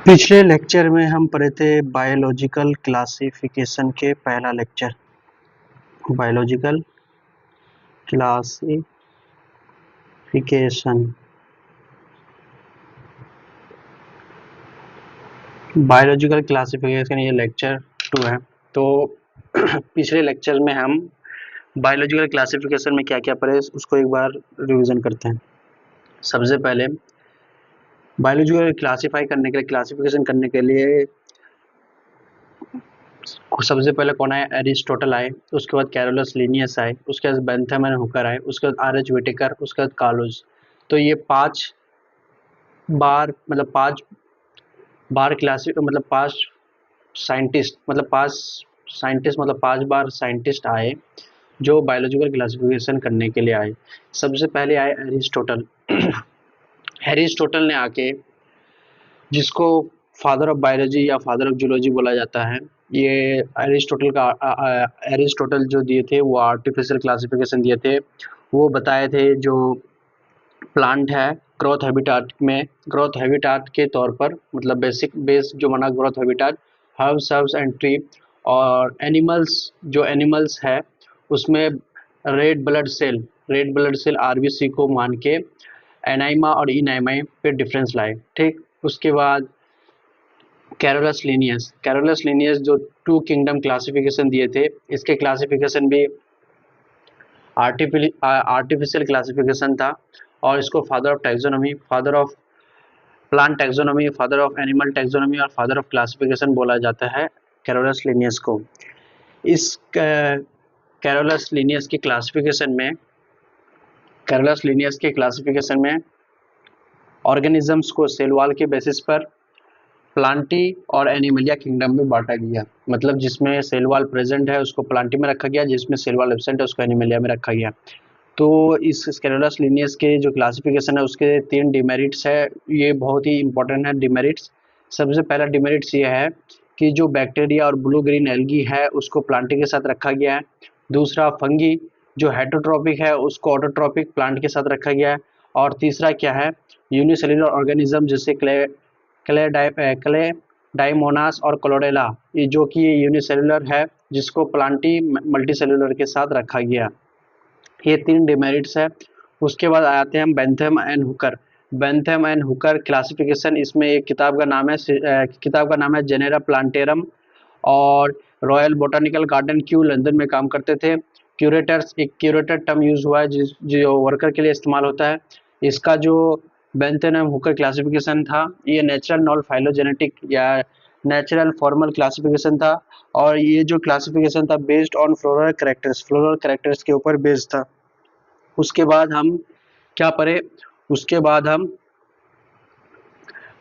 पिछले लेक्चर में हम पढ़े थे बायोलॉजिकल क्लासिफिकेशन के पहला lecture. Biological classification biological classification ये लेक्चर 2 है। तो पिछले लेक्चर में हम बायोलॉजिकल क्लासिफिकेशन में क्या क्या पढ़े उसको एक बार रिवीजन करते हैं। सबसे पहले बायोलॉजिकल क्लासिफिकेशन करने के लिए सबसे पहले कौन आए? एरिस्टोटल आए, उसके बाद कैरोलस लिनियस आए, उसके बाद बेंथम एंड हुकर आए, उसके बाद आर एच व्हिटेकर, उसके बाद कार्लोस। तो ये पांच बार साइंटिस्ट आए जो बायोलॉजिकल क्लासिफिकेशन करने के लिए आए। सबसे पहले आए एरिस्टोटल। एरिस्टोटल ने आके, जिसको फादर ऑफ बायोलॉजी या फादर ऑफ जूलॉजी बोला जाता है, ये एरिस्टोटल जो दिए थे वो आर्टिफिशियल क्लासिफिकेशन दिए थे। वो बताए थे जो प्लांट है ग्रोथ हैबिटाट के तौर पर, मतलब बेस जो बना growth habitat, herbs and tree, और एनिमल्स है उसमें रेड ब्लड सेल आरबीसी को मान के एनाइमा और इनाइमा पे डिफरेंस लाए। ठीक, उसके बाद कैरोलस लीनियस जो टू किंगडम क्लासिफिकेशन दिए थे, इसके क्लासिफिकेशन भी आर्टिफिशियल क्लासिफिकेशन था, और इसको father of taxonomy, father of plant taxonomy, father of animal taxonomy और फादर ऑफ क्लासिफिकेशन बोला जाता है कैरोलस लीनियस को। इस कैरोलस लीनियस की क्लासिफिकेशन में ऑर्गेनिजम्स को सेल वॉल के बेसिस पर प्लांटी और एनिमलिया किंगडम में बांटा गया। मतलब जिसमें सेल वॉल प्रेजेंट है उसको प्लांटी में रखा गया, जिसमें सेल वॉल एब्सेंट है उसको एनिमलिया में रखा गया। तो इस कैरोलस लीनियस के जो क्लासिफिकेशन है उसके 3 डिमेरिट्स है, ये बहुत ही इंपॉर्टेंट है डिमेरिट्स। सबसे पहला डिमेरिट्स ये है कि जो बैक्टीरिया और ब्लू ग्रीन एल्गी है उसको प्लांटी के साथ रखा गया है। दूसरा, फंगी जो हेटरोट्रॉपिक है उसको ऑटोट्रॉपिक प्लांट के साथ रखा गया है। और तीसरा क्या है? यूनिसेल्युलर ऑर्गेनिज्म जैसे क्ले डाइमोनास और क्लोरेला, ये जो कि यूनिसेल्युलर है जिसको प्लांटी मल्टीसेल्युलर के साथ रखा गया। ये 3 डिमेरिट्स है। उसके बाद आते हैं हम बेंथम एंड हुकर क्लासिफिकेशन। इसमें एक किताब का नाम है जेनेरा प्लांटेरम, और royal botanical garden Q London में काम करते थे। एक क्यूरेटर टर्म यूज हुआ है जो वर्कर के लिए इस्तेमाल होता है। इसका जो बेंथम एंड हुकर क्लासिफिकेशन था, ये नेचुरल नॉन फाइलोजेनेटिक या नेचुरल फॉर्मल क्लासिफिकेशन था, और ये जो क्लासिफिकेशन था बेस्ड ऑन फ्लोरल कैरेक्टर्स के ऊपर बेस्ड था। उसके बाद हम क्या पढ़े? उसके बाद हम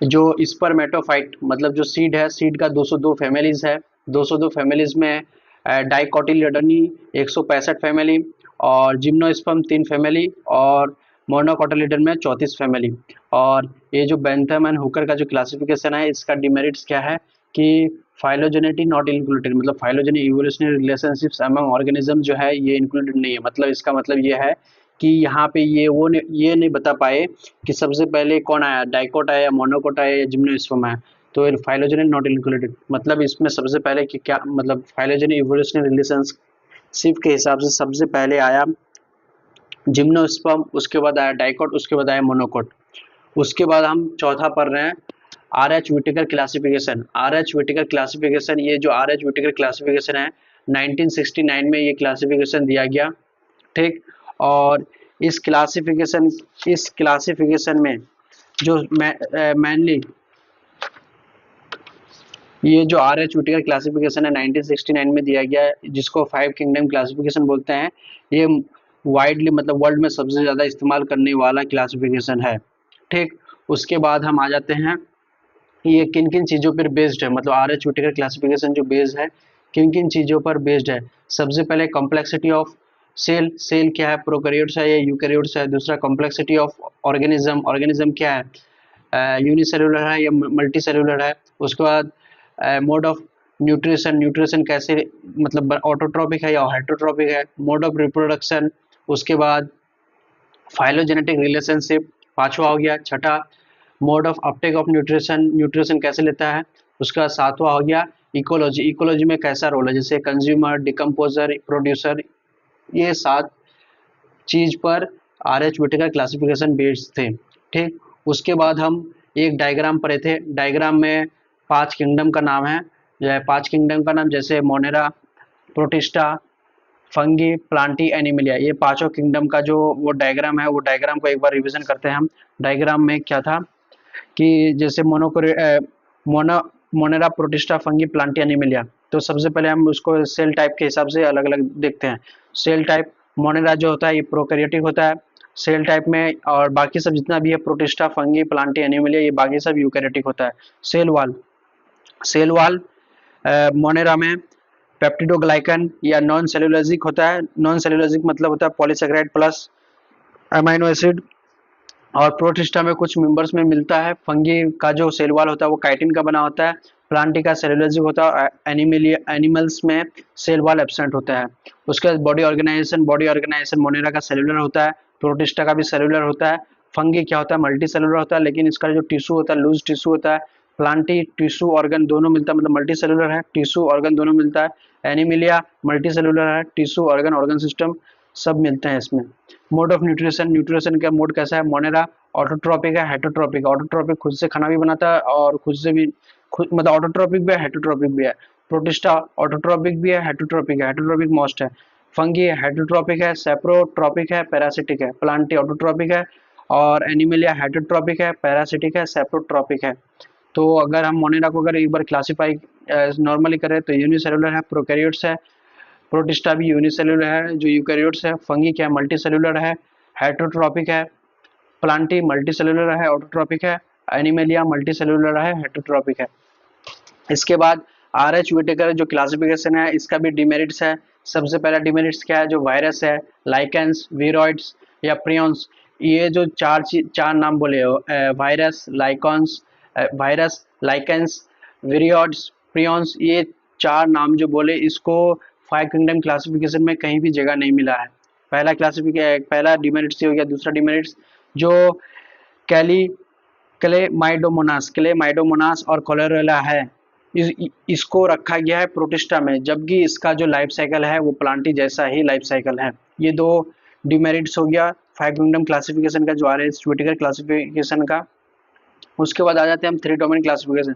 जो स्पर्मेटोफाइट, मतलब जो सीड है, सीड का 202 फैमिलीज है। 202 फैमिलीज में डाइकोटिलिडनी 165 फैमिली, और जिम्नोस्पर्म 3 फैमिली, और मोनोकोटिलिडन में 34 फैमिली। और ये जो बेंथम एंड हुकर का जो क्लासिफिकेशन है, इसका डिमेरिट्स क्या है कि फाइलोजेनेटी नॉट इंक्लूडेड, मतलब phylogenic evolutionary relationships among organism जो है ये इंक्लूडेड नहीं है। मतलब इसका मतलब ये है कि यहाँ पे ये नहीं बता पाए कि सबसे पहले कौन आया, डाइकोट आया, मोनोकोट आया या जिम्नोस्पर्म आया। तो फाइलोजेनिक नॉट इंक्लूडेड, मतलब इसमें सबसे पहले कि क्या मतलब फाइलोजेनिक इवोल्यूशनरी रिलेशनशिप के हिसाब से सबसे पहले आया जिम्नोस्पर्म, उसके बाद आया डाइकोट, उसके बाद आया मोनोकोट। उसके बाद हम चौथा पढ़ रहे हैं आर एच व्हिटेकर क्लासिफिकेशन। ये जो आर एच व्हिटेकर क्लासिफिकेशन है, 1969 में ये क्लासिफिकेशन दिया गया। ठीक, और इस क्लासिफिकेशन में जो मेनली ये जो आर एच व्हिटेकर क्लासिफिकेशन है 1969 में दिया गया है, जिसको 5 किंगडम क्लासिफिकेशन बोलते हैं। ये वाइडली, मतलब वर्ल्ड में सबसे ज़्यादा इस्तेमाल करने वाला क्लासिफिकेशन है। ठीक, उसके बाद हम आ जाते हैं ये किन किन चीज़ों पर बेस्ड है, मतलब आर एच व्हिटेकर क्लासिफिकेशन जो बेस्ड है किन किन चीज़ों पर बेस्ड है। सबसे पहले कॉम्प्लेक्सिटी ऑफ सेल क्या है, प्रोकैरियोट्स है या यूकैरियोट्स है। दूसरा, कॉम्प्लेक्सिटी ऑफ ऑर्गेनिज्म क्या है, यूनिसेल्युलर है या मल्टी सेल्युलर है। उसके बाद मोड ऑफ न्यूट्रिशन कैसे, मतलब ऑटोट्रॉपिक है या हेटरोट्रॉपिक है। मोड ऑफ रिप्रोडक्शन, उसके बाद फाइलोजेनेटिक रिलेशनशिप, पांचवा हो गया। छठा, mode of Uptake of nutrition, nutrition कैसे लेता है। उसका सातवां हो गया इकोलॉजी, इकोलॉजी में कैसा रोल है, जैसे कंज्यूमर, डिकम्पोजर, प्रोड्यूसर, ये 7 चीज पर आर.एच. व्हिटेकर क्लासिफिकेशन बेस्ड थे। ठीक, उसके बाद हम एक डायग्राम पढ़े थे, डायग्राम में 5 किंगडम का नाम है, यह 5 किंगडम का नाम जैसे Monera, protista, fungi, Plantae, Animalia, ये पांचों किंगडम का जो वो डायग्राम है, वो डायग्राम को एक बार रिवीजन करते हैं हम। डायग्राम में क्या था कि जैसे mono Monera, protista, fungi, Plantae, Animalia, तो सबसे पहले हम उसको सेल टाइप के हिसाब से अलग अलग देखते हैं। सेल टाइप मोनेरा जो होता है ये प्रोकैरियोटिक होता है सेल टाइप में, और बाकी सब जितना भी है प्रोटिस्टा, फंगी, प्लांटी, एनिमिलिया, ये बाकी सब यूकैरियोटिक होता है। सेल वाल मोनेरा में पेप्टिडोग्लाइकन या नॉन सेलुलोजिक होता है। नॉन सेलुलोजिक मतलब होता है पॉलीसेकेराइड प्लस अमाइनो एसिड, और प्रोटिस्टा में कुछ मेंबर्स में मिलता है। फंगी का जो सेल वाल होता है वो काइटिन का बना होता है। प्लांटी का सेलुलोजिक होता है। एनिमल्स में सेल वाल एब्सेंट होता है। उसके बाद बॉडी ऑर्गेनाइजेशन मोनेरा का सेलुलर होता है, प्रोटिस्टा का भी सेलुलर होता है। फंगी क्या होता है, मल्टी सेलुलर होता है, लेकिन इसका जो टिश्यू होता है लूज टिश्यू होता है। प्लांटी टिश्यू ऑर्गन दोनों मिलता है, मतलब मल्टी सेलुलर है, टिश्यू ऑर्गन दोनों मिलता है। एनिमिलिया मल्टी सेलुलर है, टिश्यू ऑर्गन ऑर्गन सिस्टम सब मिलते हैं इसमें। मोड ऑफ न्यूट्रिशन, न्यूट्रिशन का मोड कैसा है, मोनेरा ऑटोट्रॉपिक है, हेटरोट्रॉपिक। ऑटोट्रॉपिक खुद से खाना भी बनाता है और खुद से भी खुद मतलब ऑटोट्रॉपिक भी है, हेटरोट्रॉपिक भी है। प्रोटिस्टा ऑटोट्रॉपिक भी है, हेटरोट्रॉपिक है, हेटरोट्रॉपिक मोस्ट है। फंगी हेटरोट्रॉपिक है, सेप्रोट्रॉपिक है, पैरासिटिक है। प्लांटी ऑटोट्रॉपिक है, और एनिमलिया हेटरोट्रॉपिक है, पैरासिटिक है, सेप्रोट्रॉपिक है। तो अगर हम मोनेरा को अगर एक बार क्लासीफाई नॉर्मली करें तो यूनिसेलुलर है, प्रोकैरियोट्स है। प्रोटिस्टा भी यूनिसेलुलर है जो यूकैरियोट्स है। फंगी क्या है, मल्टीसेलुलर है, हेटरोट्रॉपिक है। प्लांटी मल्टीसेलुलर है, ऑटोट्रॉपिक है। एनिमेलिया मल्टीसेलुलर है, हेटरोट्रॉपिक है। इसके बाद आर.एच. व्हिटेकर जो क्लासिफिकेशन है इसका भी डिमेरिट्स है। सबसे पहला डिमेरिट्स क्या है, जो वायरस है, लाइकेंस, वीरोइड्स या प्रियॉन्स, ये जो चार नाम बोले हो, वायरस, लाइकेंस, विरियोड्स, प्रियॉन्स, ये 4 नाम जो बोले, इसको 5 किंगडम क्लासिफिकेशन में कहीं भी जगह नहीं मिला है। पहला डिमेरिट्स हो गया। दूसरा डिमेरिट्स जो कैली क्लेमाइडोमोनास और कोलेरेला है, इसको रखा गया है प्रोटिस्टा में, जबकि इसका जो लाइफ साइकिल है वो प्लांटी जैसा ही लाइफ साइकिल है। ये 2 डिमेरिट्स हो गया 5 किंगडम क्लासिफिकेशन का, जो आर.एच. व्हिटेकर क्लासिफिकेशन का। उसके बाद आ जाते हैं हम 3 डोमेन क्लासिफिकेशन।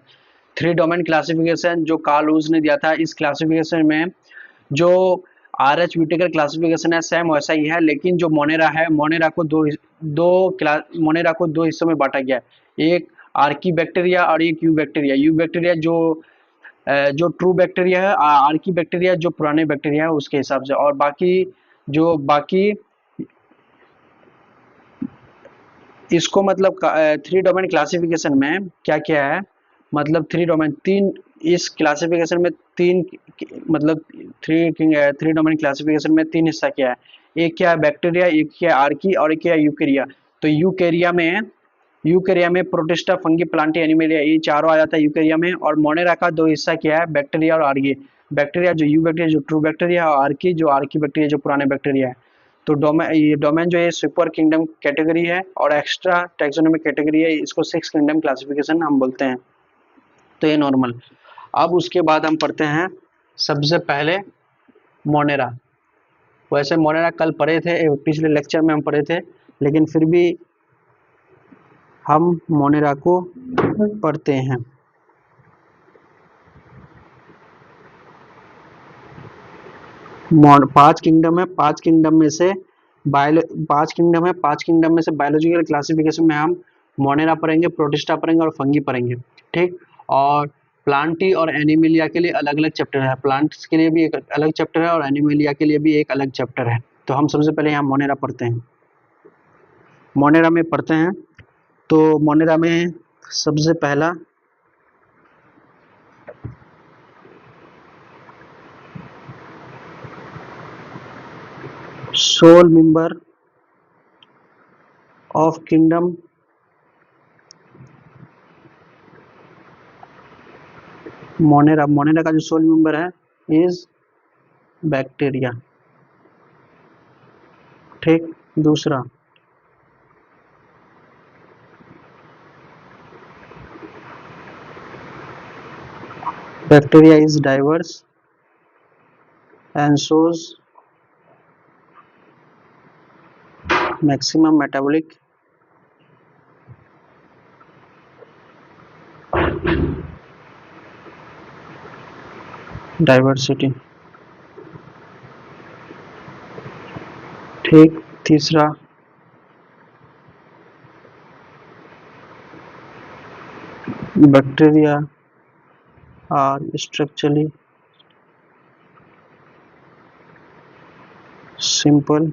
3 डोमेन क्लासिफिकेशन जो कार्ल लुईस ने दिया था, इस क्लासिफिकेशन में जो आर.एच. व्हिटेकर क्लासिफिकेशन है सेम वैसा ही है, लेकिन जो मोनेरा है, मोनेरा को दो हिस्सों में बांटा गया है। एक आर्की बैक्टीरिया और एक यू बैक्टीरिया। यू बैक्टीरिया जो ट्रू बैक्टीरिया है, आर्की बैक्टीरिया जो पुराने बैक्टीरिया है उसके हिसाब से, और बाकी इसको मतलब 3 डोमेन क्लासिफिकेशन में क्या क्या है, मतलब 3 डोमेन 3, इस क्लासिफिकेशन में 3 मतलब 3 डोमेन क्लासिफिकेशन में 3 हिस्सा क्या है। एक क्या है बैक्टीरिया, एक क्या है आर्की, और एक क्या है यूकेरिया। तो यूकेरिया में प्रोटिस्टा, फंगी, प्लांटी, एनिमेलिया, ये चारों आ जाता है यूकेरिया में। और मोनेरा का 2 हिस्सा क्या है, बैक्टीरिया और आर्की। बैक्टीरिया जो यू बैक्टीरिया जो ट्रू बैक्टीरिया है, और आर्की जो आर्की बैक्टीरिया जो पुराने बैक्टीरिया है। तो डोमेन जो है सुपर किंगडम कैटेगरी है, और एक्स्ट्रा टैक्सोनॉमिक कैटेगरी है, इसको 6 किंगडम क्लासिफिकेशन हम बोलते हैं। तो ये नॉर्मल। अब उसके बाद हम पढ़ते हैं सबसे पहले मोनेरा। वैसे मोनेरा कल पढ़े थे, पिछले लेक्चर में हम पढ़े थे, लेकिन फिर भी हम मोनेरा को पढ़ते हैं। पांच किंगडम है, 5 किंगडम में से 5 किंगडम में से बायोलॉजिकल क्लासिफिकेशन में हम मोनेरा पढ़ेंगे, प्रोटिस्टा पढ़ेंगे और फंगी पढ़ेंगे। ठीक, और प्लांटी और एनिमिलिया के लिए अलग अलग चैप्टर है। प्लांट्स के लिए भी एक अलग चैप्टर है और एनिमिलिया के लिए भी एक अलग चैप्टर है। तो हम सबसे पहले यहाँ मोनेरा पढ़ते हैं। मोनेरा में पढ़ते हैं तो मोनेरा में सबसे पहला sole member of kingdom Monera का जो सोल मेंबर है इज बैक्टीरिया। ठीक, दूसरा Bacteria is diverse and shows maximum metabolic diversity. ठीक, तीसरा bacteria are structurally simple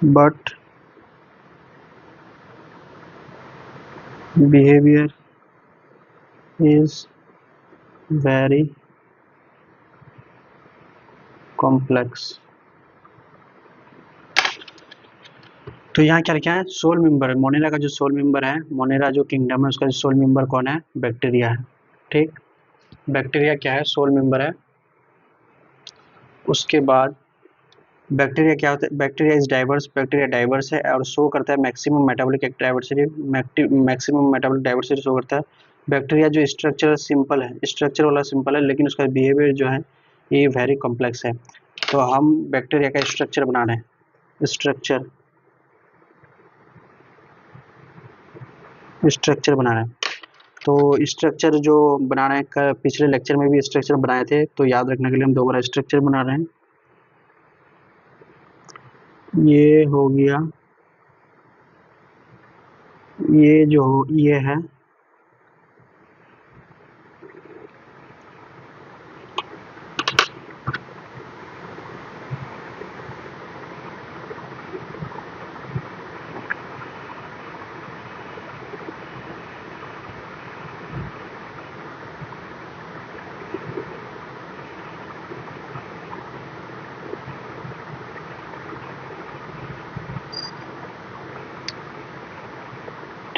but behavior is very complex. तो यहाँ क्या लिखा है, सोल मेंबर, मोनेरा का जो सोल मेंबर है, मोनेरा जो किंगडम है उसका जो सोल मेंबर कौन है, बैक्टीरिया है। ठीक, बैक्टीरिया क्या है, सोल मेंबर है। उसके बाद बैक्टीरिया क्या होता है, bacteria is diverse, bacteria diverse है और शो करता है maximum metabolic diversity, maximum metabolic diversity show करता है। बैक्टीरिया जो स्ट्रक्चर सिंपल है, स्ट्रक्चर वाला सिंपल है, लेकिन उसका बिहेवियर जो है ये वेरी कॉम्प्लेक्स है। तो हम बैक्टीरिया का स्ट्रक्चर बना रहे हैं, स्ट्रक्चर बना रहे हैं। तो स्ट्रक्चर जो बना रहे हैं, पिछले लेक्चर में भी स्ट्रक्चर बनाए थे, तो याद रखने के लिए हम दोबारा स्ट्रक्चर बना रहे हैं। ये हो गया, ये जो ये है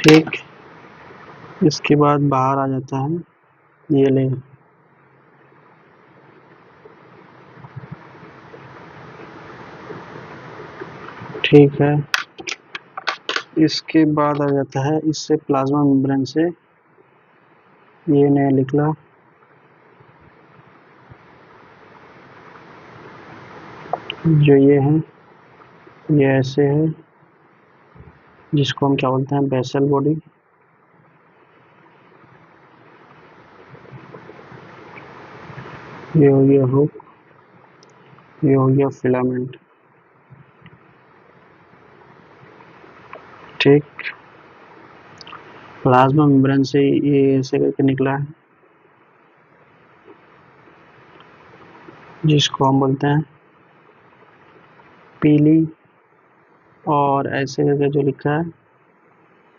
ठीक। इसके बाद बाहर आ जाता है, ये ले, ठीक है। इसके बाद आ जाता है, इससे प्लाज्मा मेम्ब्रेन से ये नया निकला, जो ये है, ये ऐसे है, जिसको हम क्या बोलते हैं, बेसल बॉडी। ये हो गया हुक, ये हो गया फिलामेंट। ठीक, प्लाज्मा मेम्ब्रेन से ये ऐसे करके निकला है, जिसको हम बोलते हैं पीली, और ऐसे करके जो लिखा है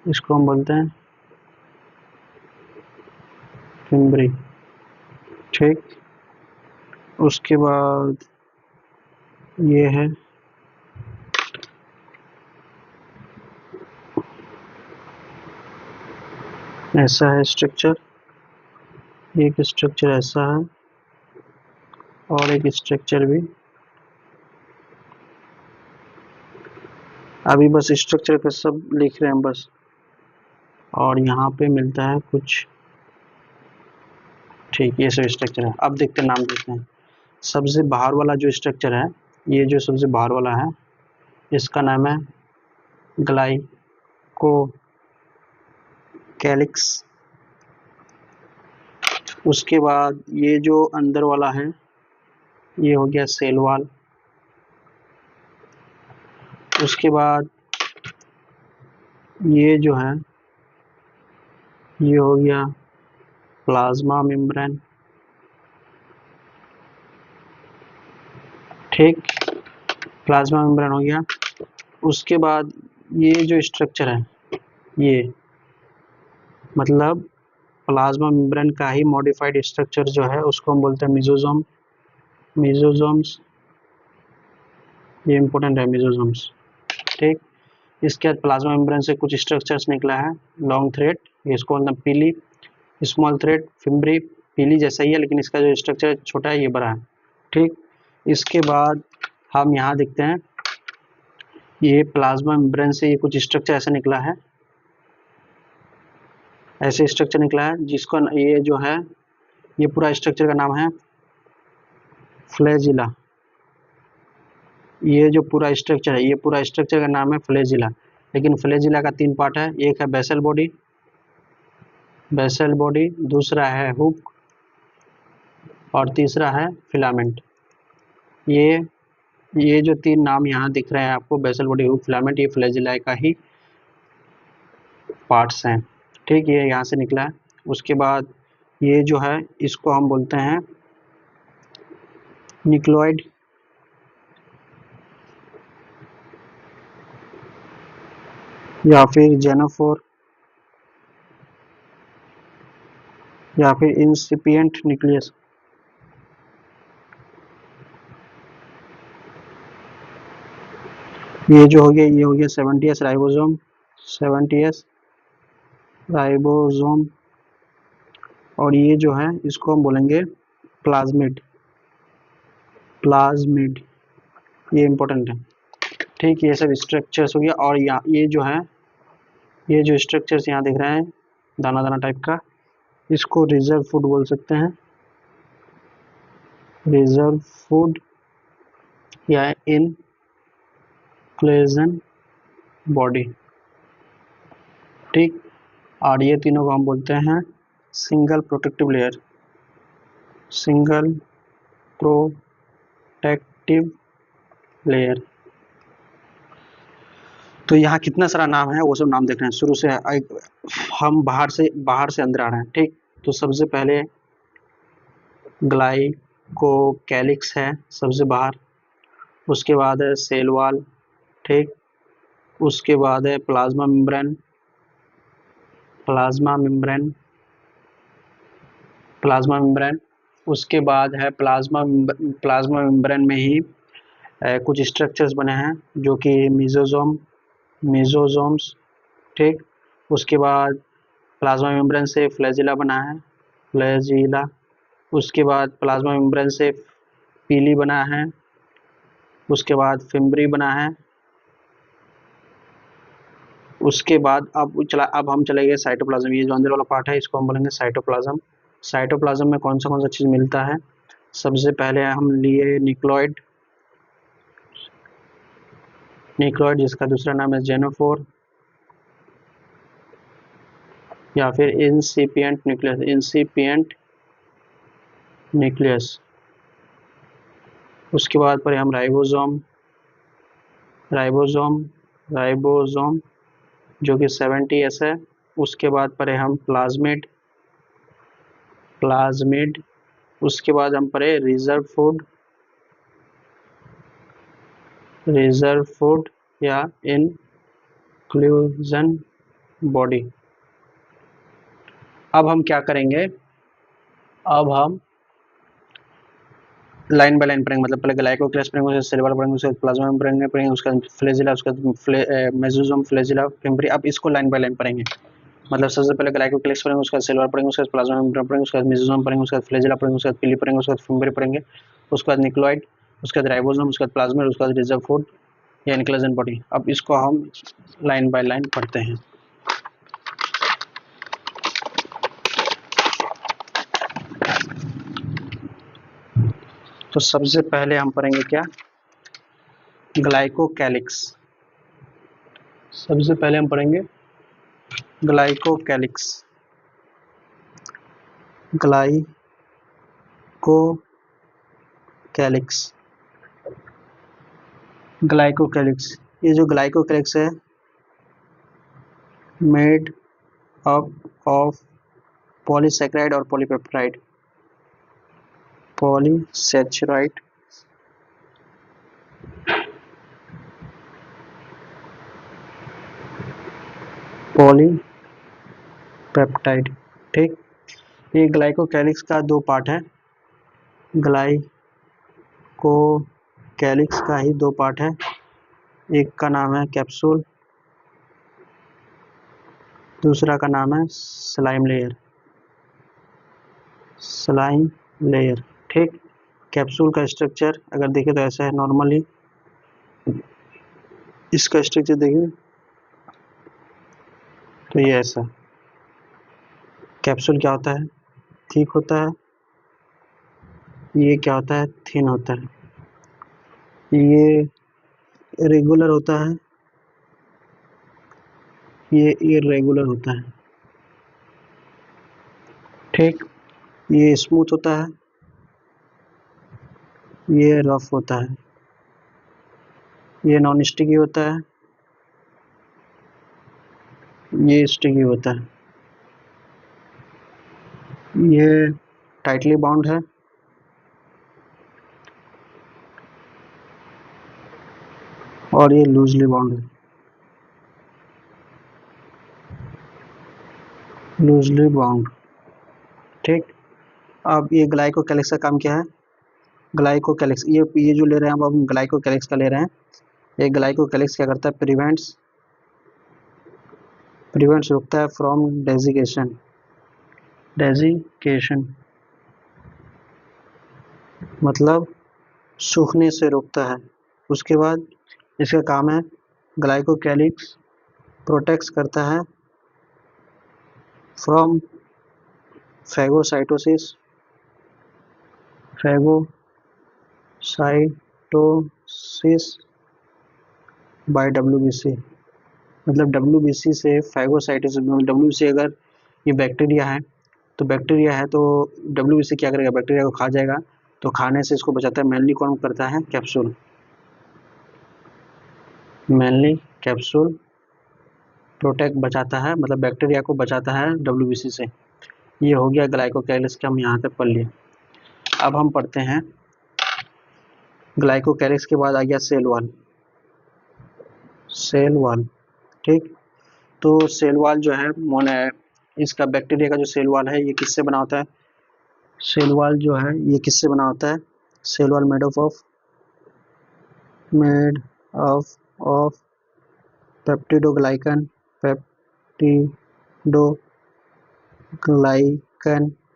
इसको हम बोलते हैं फिम्ब्री। ठीक, उसके बाद ये है, ऐसा है स्ट्रक्चर, एक स्ट्रक्चर ऐसा है और एक स्ट्रक्चर भी, अभी बस स्ट्रक्चर का सब लिख रहे हैं बस। और यहाँ पे मिलता है कुछ, ठीक, ये सब स्ट्रक्चर है। अब देखते हैं, नाम देखते हैं। सबसे बाहर वाला जो स्ट्रक्चर है, ये जो सबसे बाहर वाला है, इसका नाम है ग्लाइको कैलिक्स। उसके बाद ये जो अंदर वाला है, ये हो गया सेल वॉल। उसके बाद ये जो है, ये हो गया प्लाज्मा मेम्ब्रेन। ठीक, प्लाज्मा मेम्ब्रेन हो गया। उसके बाद ये जो स्ट्रक्चर है, ये मतलब प्लाज्मा मेम्ब्रेन का ही मॉडिफाइड स्ट्रक्चर जो है, उसको हम बोलते हैं मेसोसोम, मेसोसोम्स। ये इंपॉर्टेंट है, मेसोसोम्स। ठीक, इसके बाद प्लाज्मा मेम्ब्रेन से कुछ स्ट्रक्चर्स निकला है, लॉन्ग थ्रेड, इसको बोलते हैं पीली, स्मॉल थ्रेड फिम्ब्री, पीली जैसा ही है लेकिन इसका जो स्ट्रक्चर छोटा है, ये बड़ा है। ठीक, इसके बाद हम यहाँ देखते हैं, ये प्लाज्मा मेम्ब्रेन से ये कुछ स्ट्रक्चर ऐसा निकला है, ऐसे स्ट्रक्चर निकला है जिसको ये जो है, ये पूरा स्ट्रक्चर का नाम है फ्लैजिला। ये जो पूरा स्ट्रक्चर है, ये पूरा स्ट्रक्चर का नाम है फ्लैजिला। लेकिन फ्लैजिला का 3 पार्ट है, एक है बेसल बॉडी, बेसल बॉडी, दूसरा है हुक और तीसरा है फिलामेंट। ये जो 3 नाम यहाँ दिख रहे हैं आपको, बेसल बॉडी, हुक, फिलामेंट, ये फ्लैजिला का ही पार्ट्स हैं। ठीक, ये यहाँ से निकला है। उसके बाद ये जो है इसको हम बोलते हैं न्यूक्लियोइड या फिर जेनोफोर या फिर इंसिपिएंट न्यूक्लियस। ये जो हो गया, ये हो गया 70s राइबोसोम, 70s राइबोसोम। और ये जो है इसको हम बोलेंगे प्लाज्मिड, प्लाज्मिड, ये इंपॉर्टेंट है। ठीक, ये सब स्ट्रक्चर्स हो गया। और यहाँ ये जो है, ये जो स्ट्रक्चर्स यहाँ दिख रहे हैं दाना दाना टाइप का, इसको रिजर्व फूड बोल सकते हैं, रिजर्व फूड या इनक्लूजन बॉडी। ठीक, और ये तीनों को हम बोलते हैं single protective layer, single protective layer. तो यहाँ कितना सारा नाम है वो सब नाम देख रहे हैं शुरू से। हम बाहर से अंदर आ रहे हैं। ठीक, तो सबसे पहले ग्लाइकोकैलिक्स है सबसे बाहर, उसके बाद है सेल वॉल। ठीक, उसके बाद है plasma membrane, plasma membrane, plasma membrane. उसके बाद है प्लाज्मा मेम्ब्रेन में ही कुछ स्ट्रक्चर्स बने हैं जो कि मेसोसोम्स। ठीक, उसके बाद प्लाज्मा मेम्ब्रेन से फ्लैजिला बना है, फ्लैजिला। उसके बाद प्लाज्मा मेम्ब्रेन से पीली बना है, उसके बाद फिम्बरी बना है। उसके बाद अब हम चले गए साइटोप्लाज्म। ये जो अंदर वाला पार्ट है इसको हम बोलेंगे साइटोप्लाज्म। साइटोप्लाज्म में कौन सा चीज़ मिलता है? सबसे पहले हम लिए न्यूक्लियोइड, न्यूक्लियोइड जिसका दूसरा नाम है जेनोफोर या फिर इंसिपिएंट न्यूक्लियस, इंसिपिएंट न्यूक्लियस। उसके बाद पर हम राइबोसोम, राइबोसोम, राइबोसोम जो कि 70s है। उसके बाद पर हम प्लाज्मिड, प्लाज्मिड। उसके बाद हम पढ़े रिजर्व फूड, रिजर्व फूड या इंक्लूजन बॉडी। अब हम क्या करेंगे, अब हम लाइन बाय लाइन पढ़ेंगे। मतलब पहले ग्लाइकोक्लेस पढ़ेंगे, उसके सेल वॉल पढ़ेंगे, उसके बाद प्लाज्मा मेम्ब्रेन पढ़ेंगे, उसके बाद फ्लैजिला, उसके बाद मेसोसोम, फ्लैजिला, फिम्बरी। अब इसको लाइन बाय लाइन पढ़ेंगे। मतलब सबसे पहले ग्लाइकोक्लेस पढ़ेंगे, उसके बाद सेल वॉल पढ़ेंगे, उसके बाद प्लाज्मा मेम्ब्रेन पढ़ेंगे, उसके बाद मेसोसोम पढ़ेंगे, उसके बाद फ्लैजिला पढ़ेंगे, उसके बाद पीली पढ़ेंगे, उसके बाद फिम्बरी पढ़ेंगे, उसके बाद न्यूक्लियोइड, उसके बाद राइबोसोम, उसके बाद प्लाज्मिड, उसके बाद रिजर्व फूड या इंक्लूजन बॉडी। अब इसको हम लाइन बाय लाइन पढ़ते हैं। तो सबसे पहले हम पढ़ेंगे क्या, ग्लाइकोकैलिक्स। सबसे पहले हम पढ़ेंगे ग्लाइकोकैलिक्स, ग्लाइकोकैलिक्स, ग्लाइकोकैलिक्स। ये जो ग्लाइकोकैलिक्स है मेड अप ऑफ पॉलीसैकेराइड और पॉलीपेप्टाइड, पॉलीसैचराइड, पॉलीपेप्टाइड। ठीक, ये ग्लाइकोकैलिक्स का 2 पार्ट है, ग्लाइकोकैलिक्स का ही 2 पार्ट है। एक का नाम है कैप्सूल, दूसरा का नाम है स्लाइम लेयर, स्लाइम लेयर। ठीक, कैप्सूल का स्ट्रक्चर अगर देखें तो ऐसा है नॉर्मली, इसका स्ट्रक्चर देखिए तो ये ऐसा, कैप्सूल क्या होता है? थिक होता है। ये क्या होता है? थिन होता है। ये रेगुलर होता है, ये इरेगुलर होता है। ठीक। ये स्मूथ होता है, ये रफ होता है। ये नॉन स्टिकी होता है, ये स्टिकी होता है। ये टाइटली बाउंड है, और ये लूजली बाउंड है। Loosely bound. ठीक। अब ये ग्लाइकोकैलिक्स का काम क्या है? ग्लाइकोकैलिक्स, ये जो ले रहे हैं अब हम ग्लाइकोकैलिक्स का ले रहे हैं। ये ग्लाइकोकैलिक्स क्या करता है? प्रिवेंट्स रोकता है फ्रॉम डेजिकेशन मतलब सूखने से रोकता है। उसके बाद इसका काम है, ग्लाइकोकैलिक्स प्रोटेक्ट्स करता है फ्रॉम फैगोसाइटोसिस बाय डब्ल्यूबीसी। मतलब डब्ल्यूबीसी से फैगोसाइटोसिस, डब्ल्यूबीसी अगर ये बैक्टीरिया है तो डब्ल्यूबीसी क्या करेगा? बैक्टीरिया को खा जाएगा। तो खाने से इसको बचाता है। मेनली कौन करता है? कैप्सूल। मेनली कैप्सूल प्रोटेक्ट बचाता है, मतलब बैक्टीरिया को बचाता है डब्ल्यूबीसी से। ये हो गया ग्लाइकोकैलिक्स का, हम यहाँ तक पढ़ लिए। अब हम पढ़ते हैं ग्लाइकोकैलिक्स के बाद आ गया सेल वॉल। Cell wall. ठीक। तो सेल वॉल जो है इसका बैक्टीरिया का जो सेल वॉल है ये किससे बना होता है? सेल वॉल जो है ये किससे बना होता है? Cell wall made of peptidoglycan peptidoglycan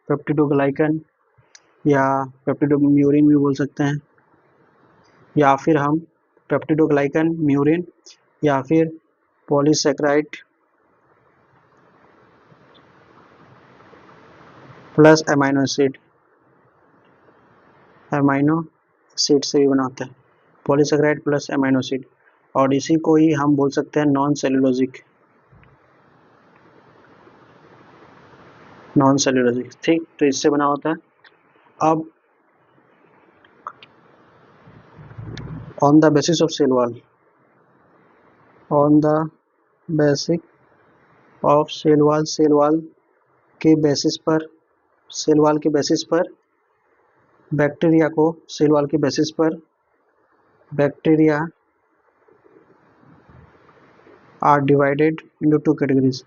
peptidoglycan या पेप्टिडोम्यूरिन भी बोल सकते हैं, या फिर हम पेप्टिडोग्लाइकन, म्यूरिन, या फिर पॉलीसेकेराइड प्लस अमाइनो एसिड से भी बना होता है। पॉलीसेकेराइड प्लस अमाइनो एसिड, और इसी को ही हम बोल सकते हैं नॉन सेलुलोजिक। ठीक। तो इससे बना होता है। अब on the basis of cell wall, cell wall के बेसिस पर, सेल वॉल के बेसिस पर बैक्टीरिया को, सेल वॉल के बेसिस पर bacteria are divided into two categories,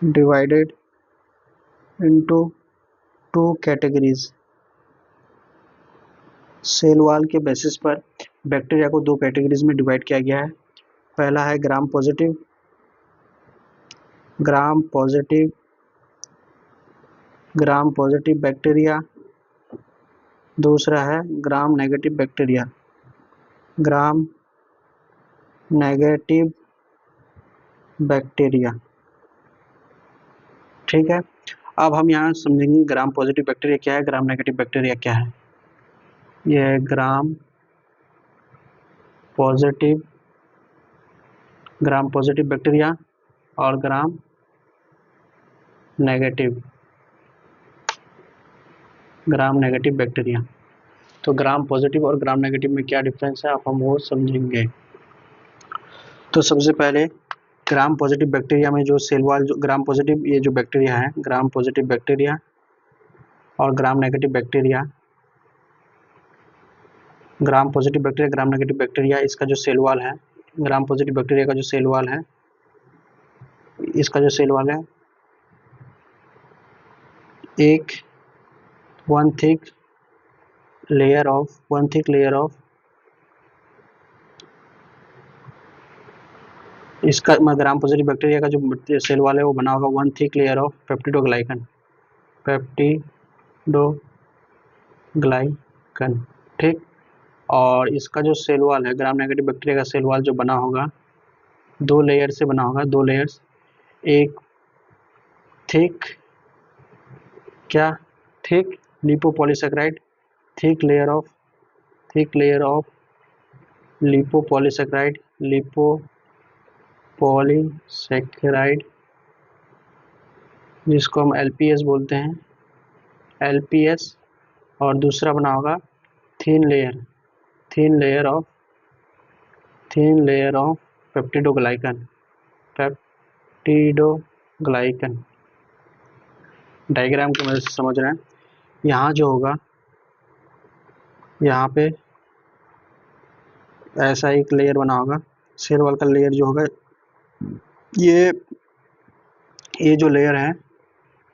divided into two categories। Cell wall के बेसिस पर बैक्टीरिया को दो कैटेगरीज में डिवाइड किया गया है। पहला है ग्राम पॉजिटिव बैक्टीरिया, दूसरा है gram negative bacteria. Gram negative bacteria. ठीक है। अब हम यहाँ समझेंगे ग्राम पॉजिटिव बैक्टीरिया क्या है, ग्राम नेगेटिव बैक्टीरिया क्या है। यह है ग्राम पॉजिटिव बैक्टीरिया और ग्राम नेगेटिव बैक्टीरिया। तो ग्राम पॉजिटिव और ग्राम नेगेटिव में क्या डिफरेंस है, आप हम वो समझेंगे। तो सबसे पहले ग्राम पॉजिटिव बैक्टीरिया में जो सेल वॉल, जो ग्राम पॉजिटिव ये जो बैक्टीरिया है, ग्राम पॉजिटिव बैक्टीरिया और gram negative bacteria, gram positive bacteria, gram negative bacteria, इसका जो सेल वॉल है, ग्राम पॉजिटिव बैक्टीरिया का जो सेल वॉल है, इसका जो सेल वॉल है एक वन थिक लेयर ऑफ इसका ग्राम पॉजिटिव बैक्टीरिया का जो सेल वॉल है वो बना होगा one thick layer of peptidoglycan. ठीक। और इसका जो सेल वॉल है, ग्राम नेगेटिव बैक्टीरिया का सेल वॉल जो बना होगा दो लेयर से बना होगा, दो लेयर्स। एक थिक, क्या thick lipopolysaccharide, thick layer of lipopolysaccharide, lipopolysaccharide जिसको हम एलपीएस बोलते हैं, एलपीएस। और दूसरा बना होगा thin layer of peptidoglycan, diagram की मदद से समझ रहे हैं। यहाँ जो होगा, यहाँ पे ऐसा एक लेयर बना होगा, सेल वॉल का लेयर जो होगा, ये जो लेयर है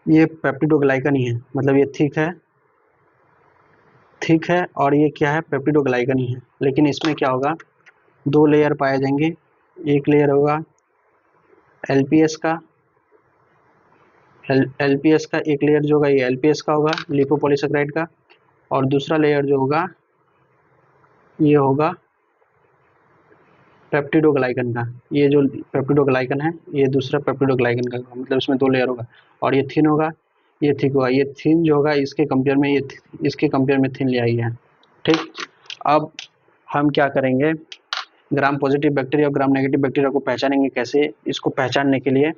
ये पेप्टिडोग्लाइकन ही है, मतलब ये थिक है और ये क्या है, पेप्टिडोग्लाइकन ही है। लेकिन इसमें क्या होगा, दो लेयर पाए जाएंगे, एक लेयर होगा एलपीएस का, एक लेयर जो होगा ये एलपीएस का होगा, लिपोपॉलीसेकेराइड का, और दूसरा लेयर जो होगा ये होगा पेप्टिडोग्लाइकन का। ये जो पेप्टिडोग्लाइकन है ये दूसरा पेप्टिडोग्लाइकन का, मतलब इसमें दो लेयर होगा, और ये थिन होगा, ये थिक होगा। ये थिन जो होगा इसके कंपेयर में इसके कंपेयर में थिन ले आई है। ठीक, अब हम क्या करेंगे, ग्राम पॉजिटिव बैक्टीरिया और ग्राम नेगेटिव बैक्टीरिया को पहचानेंगे कैसे। इसको पहचानने के लिए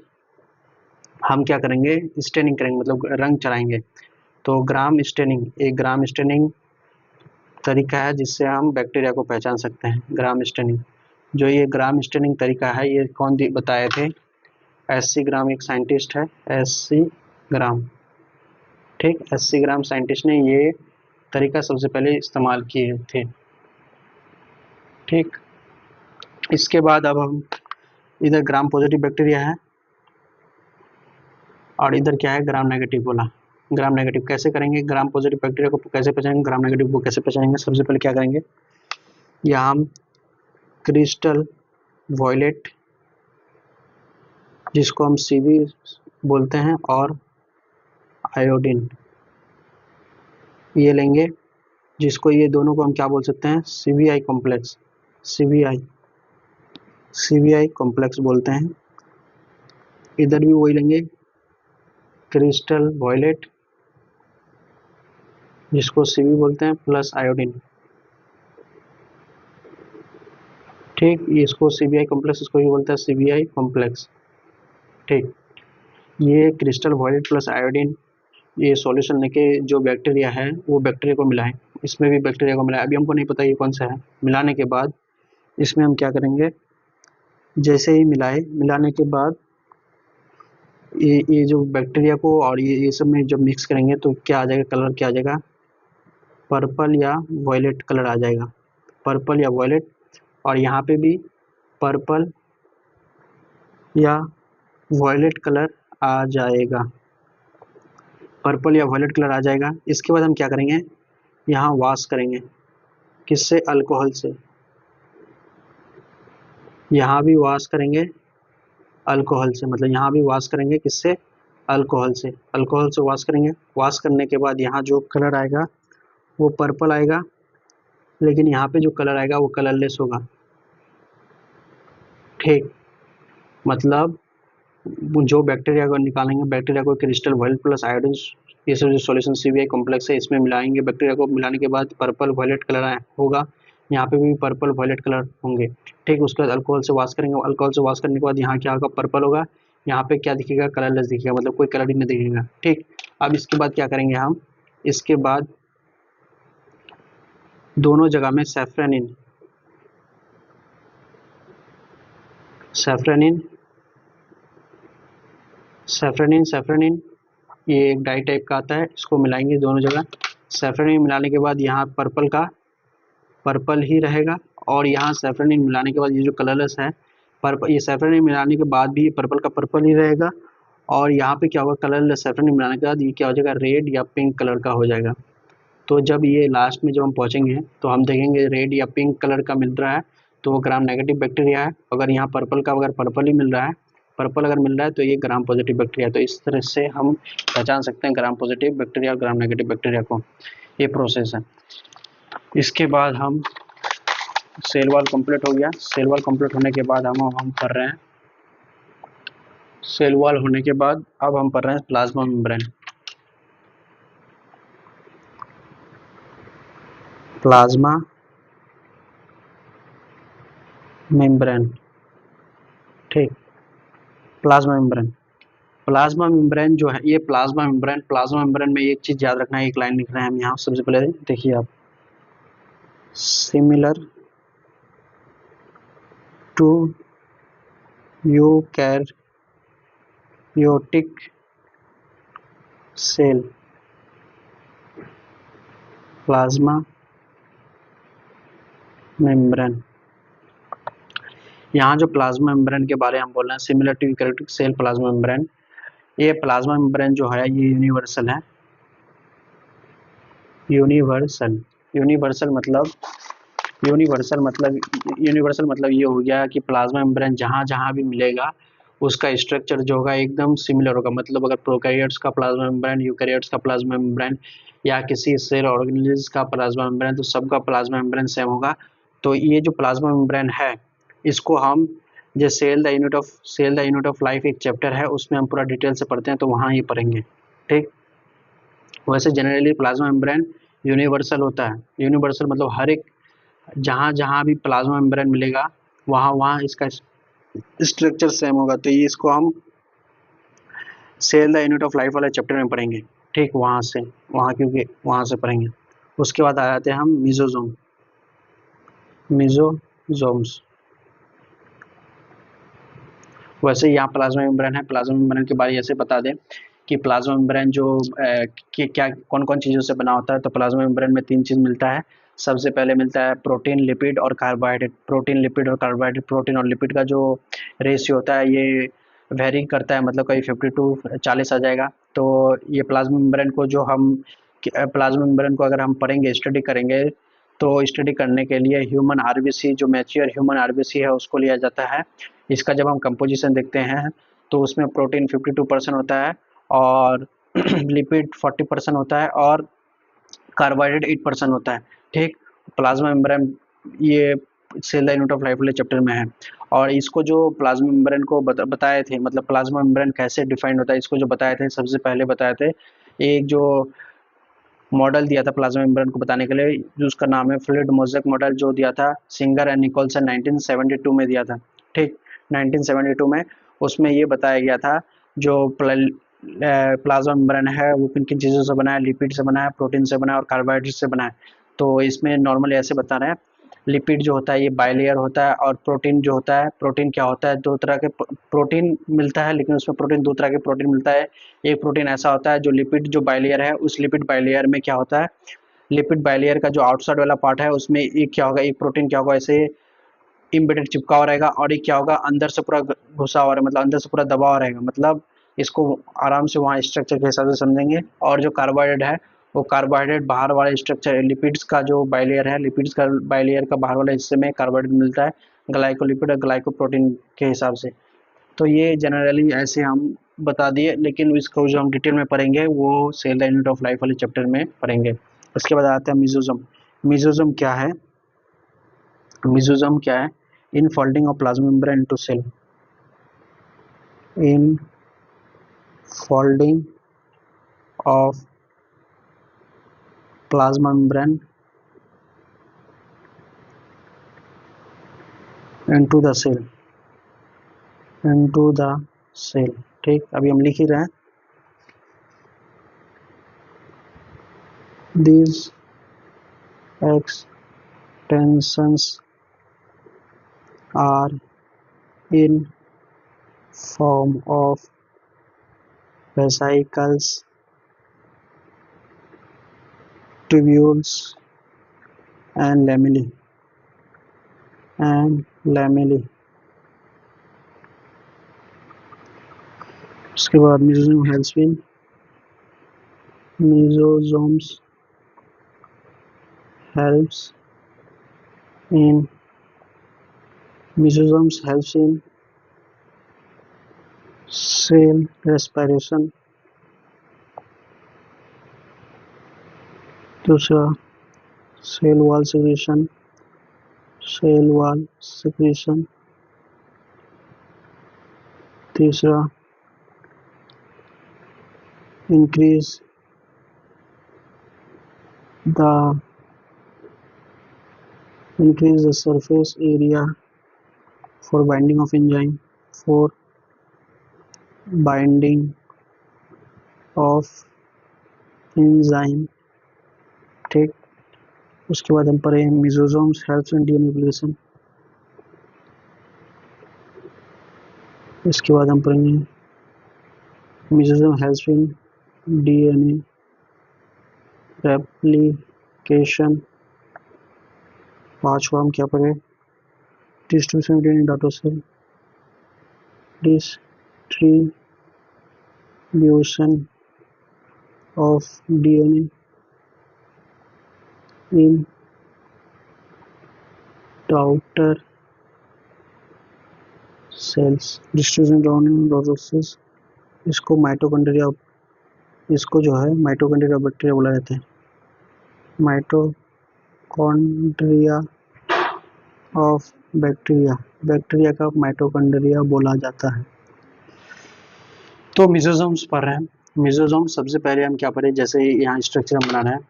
हम क्या करेंगे, स्टेनिंग करेंगे, मतलब रंग चढ़ाएंगे। तो ग्राम स्टेनिंग तरीका है जिससे हम बैक्टीरिया को पहचान सकते हैं। ग्राम स्टेनिंग, जो ये ग्राम स्टेनिंग तरीका है ये कौन बताए थे, एससी ग्राम एक साइंटिस्ट है, एससी ग्राम। ठीक, एससी ग्राम साइंटिस्ट ने ये तरीका सबसे पहले इस्तेमाल किए थे। ठीक, इसके बाद अब हम इधर ग्राम पॉजिटिव बैक्टीरिया है और इधर क्या है, ग्राम नेगेटिव बोला। ग्राम नेगेटिव कैसे करेंगे, ग्राम पॉजिटिव बैक्टीरिया को कैसे पहचानेंगे, ग्राम नेगेटिव को कैसे पहचानेंगे। सबसे पहले क्या करेंगे, यहाँ हम क्रिस्टल वॉयलेट जिसको हम सीवी बोलते हैं और आयोडीन ये लेंगे, जिसको ये दोनों को हम क्या बोल सकते हैं, सीवीआई कॉम्प्लेक्स, सीवीआई कॉम्प्लेक्स बोलते हैं। इधर भी वही लेंगे, क्रिस्टल वॉयलेट जिसको सीवी बोलते हैं प्लस आयोडीन। ठीक, इसको सीबीआई कॉम्प्लेक्स, इसको भी बोलते हैं सीबीआई कॉम्प्लेक्स। ठीक, ये क्रिस्टल वॉयलेट प्लस आयोडीन ये सॉल्यूशन लेके जो बैक्टीरिया है वो बैक्टीरिया को मिलाएं, इसमें भी बैक्टीरिया को मिलाएं। अभी हमको नहीं पता ये कौन सा है। मिलाने के बाद इसमें हम क्या करेंगे, जैसे ही मिलाने के बाद ये जो बैक्टीरिया को और ये सब में जब मिक्स करेंगे तो क्या आ जाएगा, कलर क्या आ जाएगा, पर्पल या वॉयलेट कलर आ जाएगा, पर्पल या वॉयलेट। और यहाँ पे भी पर्पल या वॉयलेट कलर आ जाएगा, पर्पल या वॉयलेट कलर आ जाएगा। इसके बाद हम क्या करेंगे, यहाँ वॉश करेंगे, किससे, अल्कोहल से। यहाँ भी वॉश करेंगे अल्कोहल से, मतलब यहाँ भी वॉश करेंगे किससे, अल्कोहल से वॉश करेंगे। वॉश करने के बाद यहाँ जो कलर आएगा वो पर्पल आएगा, लेकिन यहाँ पे जो कलर आएगा वो कलरलेस होगा। ठीक, मतलब जो बैक्टीरिया को निकालेंगे, बैक्टीरिया को क्रिस्टल वॉयलेट प्लस आयोडीन ये सब जो सॉल्यूशन सीवीआई कॉम्प्लेक्स है इसमें मिलाएंगे, बैक्टीरिया को मिलाने के बाद पर्पल वॉयलेट कलर होगा, यहाँ पे भी पर्पल वॉयलेट कलर होंगे। ठीक, उसके बाद अल्कोहल से वॉश करेंगे, अल्कोहल से वॉश करने के बाद यहाँ क्या होगा, पर्पल होगा, यहाँ पे क्या दिखेगा, कलरलेस दिखेगा, मतलब कोई कलर ही नहीं दिखेगा। ठीक, अब इसके बाद क्या करेंगे हम, इसके बाद दोनों जगह में सैफ्रानिन ये एक डाई टाइप का आता है, इसको मिलाएंगे दोनों जगह। सैफ्रानिन मिलाने के बाद यहाँ पर्पल का पर्पल ही रहेगा, और यहाँ सैफ्रानिन मिलाने के बाद ये जो कलरलेस है पर्पल, ये सैफ्रानिन मिलाने के बाद भी पर्पल का पर्पल ही रहेगा, और यहाँ पे क्या होगा, कलरलेस सैफ्रानिन मिलाने के बाद ये क्या हो जाएगा, रेड या पिंक कलर का हो जाएगा। तो जब ये लास्ट में जब हम पहुँचेंगे तो हम देखेंगे रेड या पिंक कलर का मिल रहा है तो वो ग्राम नेगेटिव बैक्टीरिया है। अगर यहाँ पर्पल का अगर पर्पल ही मिल रहा है, पर्पल अगर मिल रहा है तो ये ग्राम पॉजिटिव बैक्टीरिया। तो इस तरह से हम पहचान सकते हैं ग्राम पॉजिटिव बैक्टीरिया और ग्राम नेगेटिव बैक्टीरिया को, ये प्रोसेस है। इसके बाद हम सेल वॉल कंप्लीट हो गया। सेल वॉल कंप्लीट होने के बाद हम कर रहे हैं सेल वॉल होने के बाद अब हम पढ़ रहे हैं प्लाज्मा मेम्ब्रेन। प्लाज्मा मेम्ब्रेन, ठीक। प्लाज्मा मेम्ब्रेन, प्लाज्मा मेम्ब्रेन जो है ये प्लाज्मा मेम्ब्रेन में एक चीज याद रखना है, एक लाइन लिख रहे हैं हम यहाँ। सबसे पहले देखिए आप, similar to eukaryotic cell, plasma membrane. यहाँ जो प्लाज्मा मेम्ब्रेन के बारे में हम बोल रहे हैं, similar to eukaryotic cell plasma membrane, ये प्लाज्मा मेम्ब्रेन जो है ये यूनिवर्सल है। यूनिवर्सल, यूनिवर्सल मतलब ये हो गया कि प्लाज्मा मेम्ब्रेन जहाँ जहाँ भी मिलेगा उसका स्ट्रक्चर जो होगा एकदम सिमिलर होगा। मतलब अगर प्रोकैरियोट्स का प्लाज्मा मेम्ब्रेन, यूकैरियोट्स का प्लाज्मा मेम्ब्रेन या किसी सेल ऑर्गेनिज्म का प्लाज्मा मेम्ब्रेन, तो सबका प्लाज्मा मेम्ब्रेन सेम होगा। तो ये जो प्लाज्मा मेम्ब्रेन है इसको हम जो cell the unit of life एक चैप्टर है उसमें हम पूरा डिटेल से पढ़ते हैं, तो वहाँ ये पढ़ेंगे, ठीक। वैसे जनरली प्लाज्मा मेम्ब्रेन यूनिवर्सल होता है। यूनिवर्सल मतलब हर एक जहाँ जहाँ भी प्लाज्मा मेम्ब्रेन मिलेगा वहाँ वहाँ इसका स्ट्रक्चर सेम होगा। तो ये इसको हम cell the unit of life वाले चैप्टर में पढ़ेंगे, ठीक। क्योंकि वहाँ से पढ़ेंगे। उसके बाद आ जाते हैं हम मिजोजोम्स। वैसे यहाँ प्लाज्मा मेम्ब्रेन है, प्लाज्मा मेम्ब्रेन के बारे में ऐसे बता दें कि प्लाज्मा मेम्ब्रेन जो क्या कौन कौन चीज़ों से बना होता है। तो प्लाज्मा मेम्ब्रेन में 3 चीज़ मिलता है। सबसे पहले मिलता है प्रोटीन, लिपिड और कार्बोहाइड्रेट। प्रोटीन, लिपिड और कार्बोहाइड्रेट, प्रोटीन और लिपिड का जो रेशियो होता है ये वेरी करता है, मतलब कहीं 50-40 आ जाएगा। तो ये प्लाज्मा मेम्ब्रेन को प्लाज्मा मेम्ब्रेन को अगर हम पढ़ेंगे, स्टडी करेंगे, तो स्टडी करने के लिए ह्यूमन आरबीसी, जो मैच्योर ह्यूमन आरबीसी है उसको लिया जाता है। इसका जब हम कंपोजिशन देखते हैं तो उसमें प्रोटीन 52% होता है और लिपिड 40% होता है और कार्बोहाइड्रेट 8% होता है, ठीक। प्लाज्मा मेम्ब्रेन ये cell the unit of life वाले चैप्टर में है। और इसको जो प्लाज्मा मेम्ब्रेन को बताए थे, मतलब प्लाज्मा मेम्ब्रेन कैसे डिफाइंड होता है इसको जो बताए थे, सबसे पहले बताए थे एक जो मॉडल दिया था प्लाज्मा मेम्ब्रेन को बताने के लिए, जिसका नाम है फ्लूइड मोज़ेक मॉडल, जो दिया था सिंगर एंड निकोलसन 1972 में दिया था, ठीक। 1972 में उसमें ये बताया गया था जो प्लाज्मा मेम्ब्रेन है वो किन किन चीज़ों से बना है, लिपिड से बना है, प्रोटीन से बना है और कार्बोहाइड्रेट से बना है। तो इसमें नॉर्मली ऐसे बता रहे हैं, लिपिड जो होता है ये बाइलेयर होता है और प्रोटीन जो होता है, प्रोटीन क्या होता है, 2 तरह के प्रोटीन मिलता है, लेकिन उसमें प्रोटीन 2 तरह के प्रोटीन मिलता है। एक प्रोटीन ऐसा होता है जो लिपिड जो बाइलेयर है, उस लिपिड बाइलेयर में क्या होता है, लिपिड बाइलेयर का जो आउटसाइड वाला पार्ट है उसमें एक क्या होगा, एक प्रोटीन क्या होगा, ऐसे इम्बेडेड चिपका हुआ रहेगा और एक क्या होगा अंदर से पूरा घुसा हुआ रहेगा, मतलब अंदर से पूरा दबा हुआ रहेगा। मतलब इसको आराम से वहाँ स्ट्रक्चर के हिसाब से समझेंगे। और जो कार्बोहाइड्रेट है वो कार्बोहाइड्रेट बाहर वाले स्ट्रक्चर, लिपिड्स का जो बाइलेयर है, लिपिड्स का बाइलेयर का बाहर वाले हिस्से में कार्बोहाइड्रेट मिलता है, ग्लाइकोलिपिड और ग्लाइकोप्रोटीन के हिसाब से। तो ये जनरली ऐसे हम बता दिए, लेकिन इसको जो हम डिटेल में पढ़ेंगे वो cell the unit of life वाले चैप्टर में पढ़ेंगे। उसके बाद आते हैं मिजोजम। मिजोजम क्या है? मिजोजम क्या है? Infolding of plasma membrane into cell, infolding of plasma membrane into the cell, into the cell, ठीक। अभी हम लिख ही रहे हैं। These extensions are in form of vesicles, tubules and lamellae. उसके बाद mesosomes helps in cell respiration. दूसरा cell wall secretion. तीसरा increase the surface area for binding of enzyme, for binding of enzyme। ठीक, उसके बाद हम पढ़े mesosomes helps in DNA replication. इसके बाद हम पढ़ेंगे mesosome helps in DNA replication. पांचवा हम क्या पढ़े, distribution of DNA daughter cell, distribution of DNA in daughter cells, distribution daughter cells. इसको माइटोकॉन्ड्रिया, इसको जो है माइटोकॉन्ड्रिया बैक्टीरिया बोला जाता है, माइटोकॉन्ड्रिया ऑफ बैक्टीरिया, बैक्टीरिया का माइटोकॉन्ड्रिया बोला जाता है। तो मेसोसोम्स पढ़ रहे हैं। मेसोसोम सबसे पहले हम क्या पढ़े, जैसे यहाँ स्ट्रक्चर हम बना रहे हैं,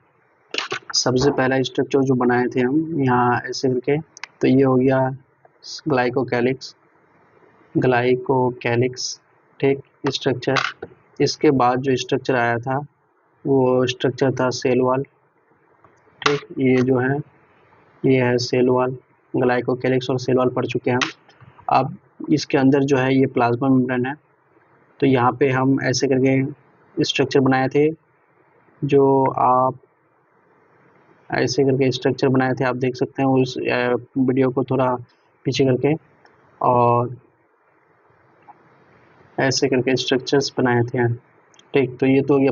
सबसे पहला स्ट्रक्चर जो बनाए थे हम यहाँ ऐसे करके, तो ये हो गया ग्लाइकोकैलिक्स, ठीक स्ट्रक्चर। इसके बाद जो स्ट्रक्चर आया था वो स्ट्रक्चर था सेल वॉल, ठीक, ये जो है ये है सेल वॉल, ग्लाइकोकैलिक्स और सेल वॉल पढ़ चुके हैं हम। अब इसके अंदर जो है ये प्लाज्मा मेम्ब्रेन है। तो यहाँ पे हम ऐसे करके स्ट्रक्चर बनाए थे, जो आप ऐसे करके स्ट्रक्चर बनाए थे, आप देख सकते हैं उस वीडियो को थोड़ा पीछे करके, और ऐसे करके स्ट्रक्चर्स बनाए थे, ठीक। तो ये तो हो गया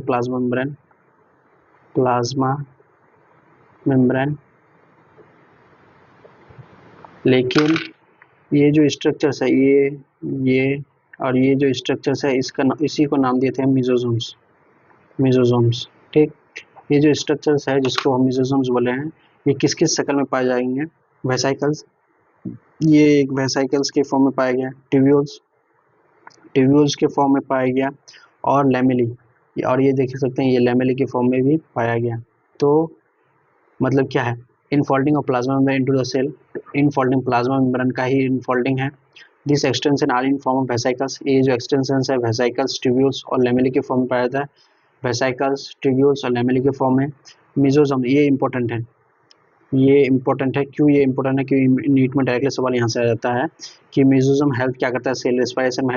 प्लाज्मा मेम्ब्रेन। लेकिन ये जो स्ट्रक्चर्स है ये और ये जो स्ट्रक्चर्स है इसी को नाम दिए थे मेसोसोम्स, ठीक। ये जो स्ट्रक्चर्स है जिसको हम मेसोसोम्स बोले हैं, ये किस किस शक्ल में पाए जाएंगे, वेसाइकल्स, ये एक वेसाइकल्स के फॉर्म में पाया गया, ट्यूब्यूल्स के फॉर्म में पाया गया, और लैमेली, और ये देख सकते हैं ये लैमेली के फॉर्म में भी पाया गया। तो मतलब क्या है, infolding of plasma membrane into the cell, infolding plasma membrane का ही इनफोल्डिंग है। This extension are in form of vesicles, ये जो एक्सटेंशन है वेसाइकल्स, ट्यूब्यूल्स और लैमेली के फॉर्म में पाया जाता है, वेसाइकल्स, ट्यूब्यूल्स और लैमेली के फॉर्म में। मेसोसोम ये इंपॉर्टेंट है, क्यों ये इंपॉर्टेंट है, क्योंकि नीट में डायरेक्टली सवाल यहाँ से आ जाता है कि मेसोसोम हेल्प क्या करता है, सेल रेस्पायरेशन में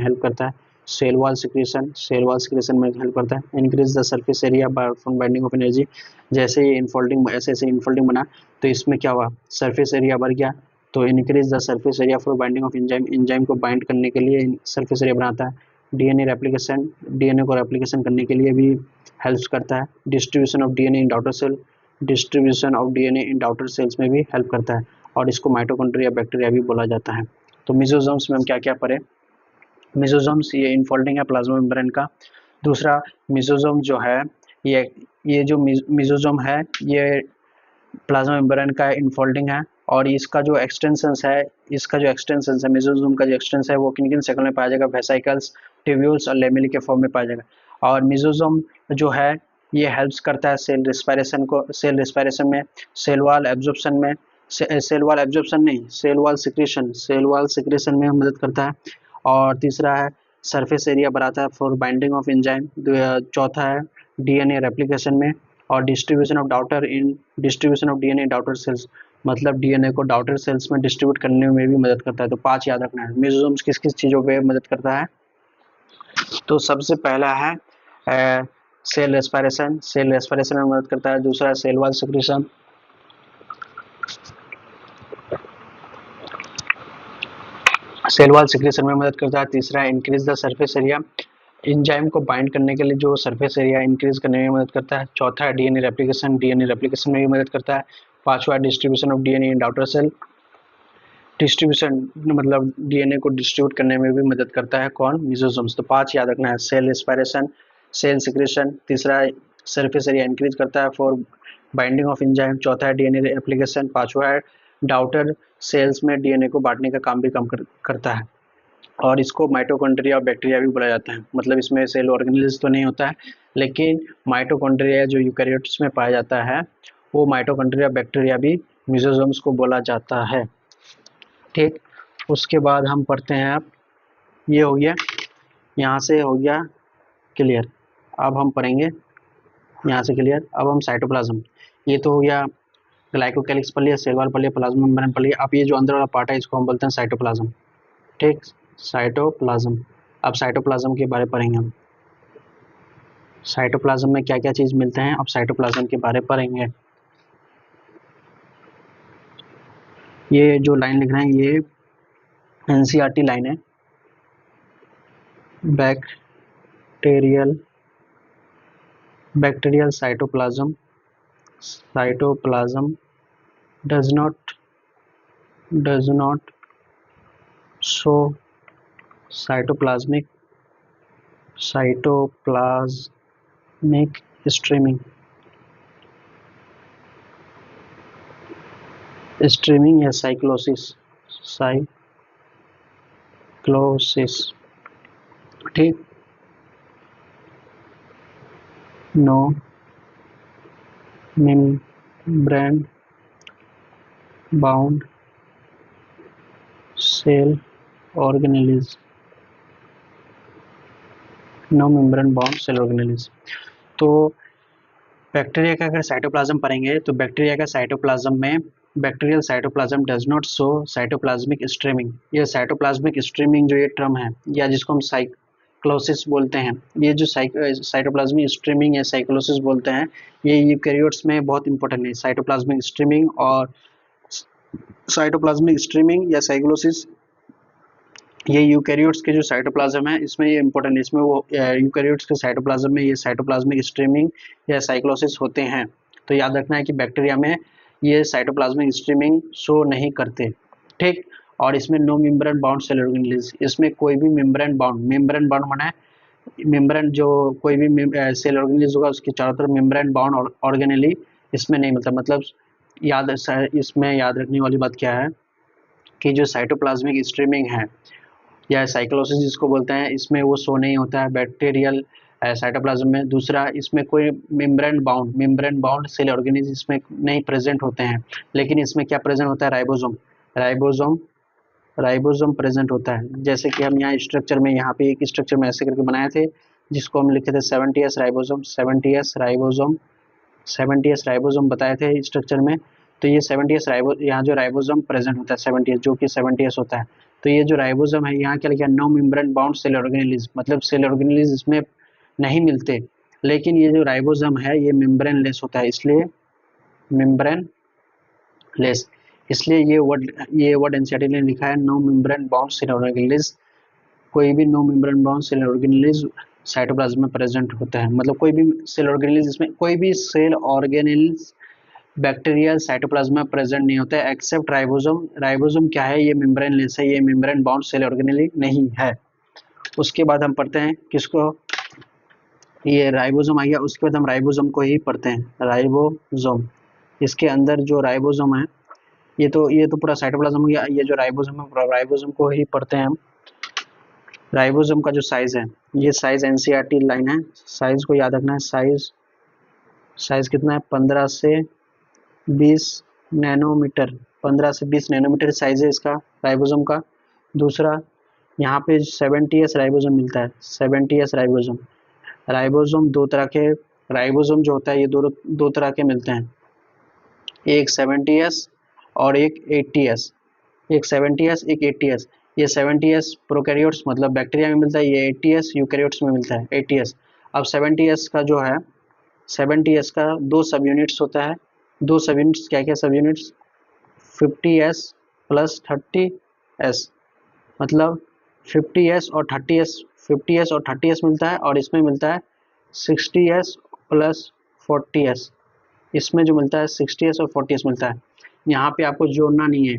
हेल्प करता है, सेल वॉल सिक्रेशन में हेल्प करता है, increase the surface area from binding of energy. जैसे ये इनफोल्डिंग ऐसे इनफोल्डिंग बना, तो इसमें क्या हुआ, सरफेस एरिया बढ़ गया, तो increase the surface area for binding of enzyme को बाइंड करने के लिए सरफेस एरिया बनाता है। डीएनए को रेप्लिकेशन करने के लिए भी हेल्प करता है। Distribution of DNA in daughter sales में भी हेल्प करता है, और इसको माइटोकॉन्ड्रिया बैक्टीरिया भी बोला जाता है। तो मेसोसोम्स में हम क्या क्या पढ़े, मेसोसोम्स ये इनफोल्डिंग है प्लाज्मा मेम्ब्रेन का। दूसरा मेसोसोम जो है ये जो मेसोसोम है ये प्लाज्मा मेम्ब्रेन का इनफोल्डिंग है, और इसका जो एक्सटेंशन है मेसोसोम का जो एक्सटेंशन है वो किन किन शक्ल में पाया जाएगा, वेसाइकल्स, ट्यूब्यूल्स और लैमेली के फॉर्म में पाया जाएगा। और मेसोसोम जो है ये हेल्प्स करता है सेल रेस्पायरेशन में, सेल वॉल एब्जॉर्प्शन में मदद करता है। और तीसरा है सरफेस एरिया बढ़ाता है फॉर बाइंडिंग ऑफ एंजाइम। चौथा है डीएनए रेप्लिकेशन में, और distribution of DNA daughter cells, मतलब डीएनए को डॉटर सेल्स में डिस्ट्रीब्यूट करने में भी मदद करता है। तो 5 याद रखना है। मेसोसोम्स किस किस चीज़ों पे मदद करता है, तो सबसे पहला है सेल रेस्पायरेशन में मदद करता है। दूसरा है सेल वॉल सिक्रेशन, में मदद करता है। तीसरा है increase the surface area, enzyme को बाइंड करने के लिए जो सरफेस एरिया इंक्रीज करने में मदद करता है। चौथा है डीएनए रेप्लिकेशन में भी मदद करता है। पांचवा distribution of DNA in daughter cell, distribution मतलब डीएनए को डिस्ट्रीब्यूट करने में भी मदद करता है कौन, मेसोसोम्स। तो 5 याद रखना है, सेल रेस्पायरेशन, सेल सिक्रेशन, तीसरा सरफेस एरिया इंक्रीज करता है फॉर बाइंडिंग ऑफ एंजाइम, चौथा है डीएनए रेप्लिकेशन, पांचवा है डॉटर सेल्स में डीएनए को बांटने का काम भी करता है, और इसको माइटोकॉन्ड्रिया और बैक्टीरिया भी बोला जाता है। मतलब इसमें सेल ऑर्गेनेल्स तो नहीं होता है, लेकिन माइटोकॉन्ड्रिया जो यूकैरियोट्स में पाया जाता है वो माइटोकॉन्ड्रिया बैक्टीरिया भी मेसोसोम्स को बोला जाता है। ठीक, उसके बाद हम पढ़ते हैं, अब ये हो गया, यहाँ से हो गया क्लियर। अब हम पढ़ेंगे यहाँ से क्लियर। अब हम साइटोप्लाज्म, ये तो हो गया ग्लाइकोकैलिक्स पढ़ लिया, सेल वॉल पढ़ लिया, प्लाज्मा मेम्ब्रेन पढ़ लिया। अब ये जो अंदर वाला पार्ट है इसको हम बोलते हैं साइटोप्लाज्म। ठीक, साइटोप्लाज्म। अब साइटोप्लाज्म के बारे में पढ़ेंगे हम। साइटोप्लाज्म में क्या क्या चीज़ मिलते हैं, अब साइटोप्लाज्म के बारे में पढ़ेंगे। ये जो लाइन लिख रहे हैं ये एनसीईआरटी लाइन है। Bacterial cytoplasm does not show cytoplasmic streaming या साइक्लोसिस। ठीक, no membrane bound cell organelles। तो बैक्टीरिया का अगर साइटोप्लाज्म पढ़ेंगे तो बैक्टीरिया का साइटोप्लाज्म में bacterial cytoplasm does not show cytoplasmic streaming. ये साइटोप्लाज्मिक स्ट्रीमिंग जो ये टर्म है या जिसको हम साइक्लोसिस बोलते हैं, ये जो साइटोप्लाज्मिक स्ट्रीमिंग या साइक्लोसिस बोलते हैं, ये यूकैरियोट्स में बहुत इंपॉर्टेंट है। साइटोप्लाज्मिक स्ट्रीमिंग और साइटोप्लाज्मिक स्ट्रीमिंग या साइक्लोसिस, ये यूकैरियोट्स के जो साइटोप्लाज्म है इसमें ये इंपॉर्टेंट है। इसमें वो यूकैरियोट्स के साइटोप्लाज्म में ये साइटोप्लाज्मिक स्ट्रीमिंग या साइक्लोसिस होते हैं। तो याद रखना है कि बैक्टीरिया में ये साइटोप्लाज्मिक स्ट्रीमिंग शो नहीं करते। ठीक, और इसमें no membrane bound cell organelles, इसमें कोई भी मेम्ब्रेन बाउंड माना मेम्ब्रेन, जो कोई भी सेल ऑर्गेनेल्स होगा उसके चारों तरफ मेम्ब्रेन बाउंड ऑर्गेनेली इसमें नहीं मिलता। मतलब इसमें याद रखने वाली बात क्या है कि जो साइटोप्लाज्मिक स्ट्रीमिंग है या साइक्लोसिस जिसको बोलते हैं, इसमें वो शो नहीं होता है बैक्टीरियल साइटोप्लाज्म में। दूसरा, इसमें कोई मेम्ब्रेन बाउंड सेल ऑर्गेनेल्स इसमें नहीं प्रेजेंट होते हैं, लेकिन इसमें क्या प्रेजेंट होता है, राइबोसोम प्रेजेंट होता है। जैसे कि हम यहाँ स्ट्रक्चर में, यहाँ पे एक स्ट्रक्चर में ऐसे करके बनाए थे जिसको हम लिखे थे 70S राइबोसोम बताए थे स्ट्रक्चर में। तो ये 70S यहाँ जो राइबोसोम प्रेजेंट होता है 70S, जो कि 70S होता है। तो ये जो राइबोसोम है यहाँ क्या लिखा है, no membrane bound cell organelles, मतलब सेल ऑर्गेनेल्स इसमें नहीं मिलते। लेकिन ये जो राइबोसोम है ये मेम्ब्रेन लेस होता है, इसलिए मेम्ब्रेन लेस, इसलिए ये वर्ड एनसीईआरटी ने लिखा है no membrane bound cell organelles. कोई भी no membrane bound cell organelles cytoplasm में प्रेजेंट होता है। मतलब कोई भी सेल ऑर्गेनेल्स, इसमें कोई भी सेल ऑर्गेनेल्स बैक्टीरियल साइटोप्लाज्म में प्रेजेंट नहीं होता है एक्सेप्ट राइबोसोम। राइबोसोम क्या है, ये मेम्ब्रेन लेस है, ये मेम्ब्रेन बाउंड सेल ऑर्गेनेल नहीं है। उसके बाद हम पढ़ते हैं किसको, ये राइबोसोम आ गया। उसके बाद हम राइबोसोम को ही पढ़ते हैं, राइबोसोम। इसके अंदर जो राइबोसोम है ये तो पूरा साइटोप्लाज्म हो गया। ये जो राइबोसोम है पूरा राइबोसोम को ही पढ़ते हैं हम। राइबोसोम का जो साइज है, ये साइज एनसीईआरटी लाइन है, साइज को याद रखना है। साइज कितना है, 15 से 20 नैनोमीटर, 15 से 20 नैनोमीटर साइज है इसका राइबोसोम का। दूसरा, यहाँ पे 70S राइबोसोम मिलता है, 70S राइबोसोम दो तरह के राइबोसोम जो होता है ये दो तरह के मिलते हैं, एक 70S और एक 80S। एक 70S एक 80S। ये 70S प्रोकैरियोट्स मतलब बैक्टीरिया में मिलता है, ये 80S यूकैरियोट्स में मिलता है, 80S। अब 70S का जो है, 70S का दो सब यूनिट्स होता है। दो सब यूनिट्स क्या क्या सब यूनिट्स, 50S प्लस 30S, मतलब 50S और 30S मिलता है। और इसमें मिलता है 60S प्लस 40S, इसमें जो मिलता है 60S और 40S मिलता है। यहाँ पे आपको जोड़ना नहीं है,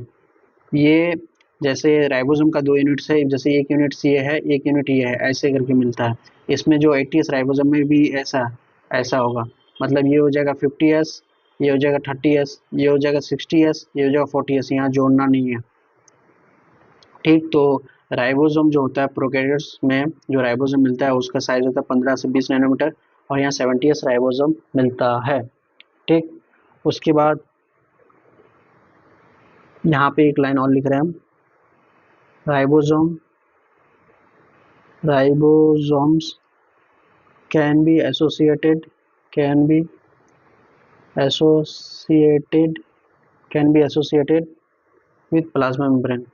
ये जैसे राइबोसोम का दो यूनिट्स है, जैसे एक यूनिट ये है एक यूनिट ये है, ऐसे करके मिलता है। इसमें जो 80S राइबोसोम में भी ऐसा होगा, मतलब ये हो जाएगा 50S, ये हो जाएगा 30S, ये हो जाएगा 60S, ये हो जाएगा 40S, यहाँ जोड़ना नहीं है। ठीक, तो राइबोसोम जो होता है प्रोकैरियोट्स में जो राइबोसोम मिलता है उसका साइज होता है 15 से 20 नैनोमीटर और यहाँ 70s राइबोसोम मिलता है। ठीक, उसके बाद यहाँ पे एक लाइन और लिख रहे हैं हम, ribosomes can be associated can be associated can be associated with plasma membrane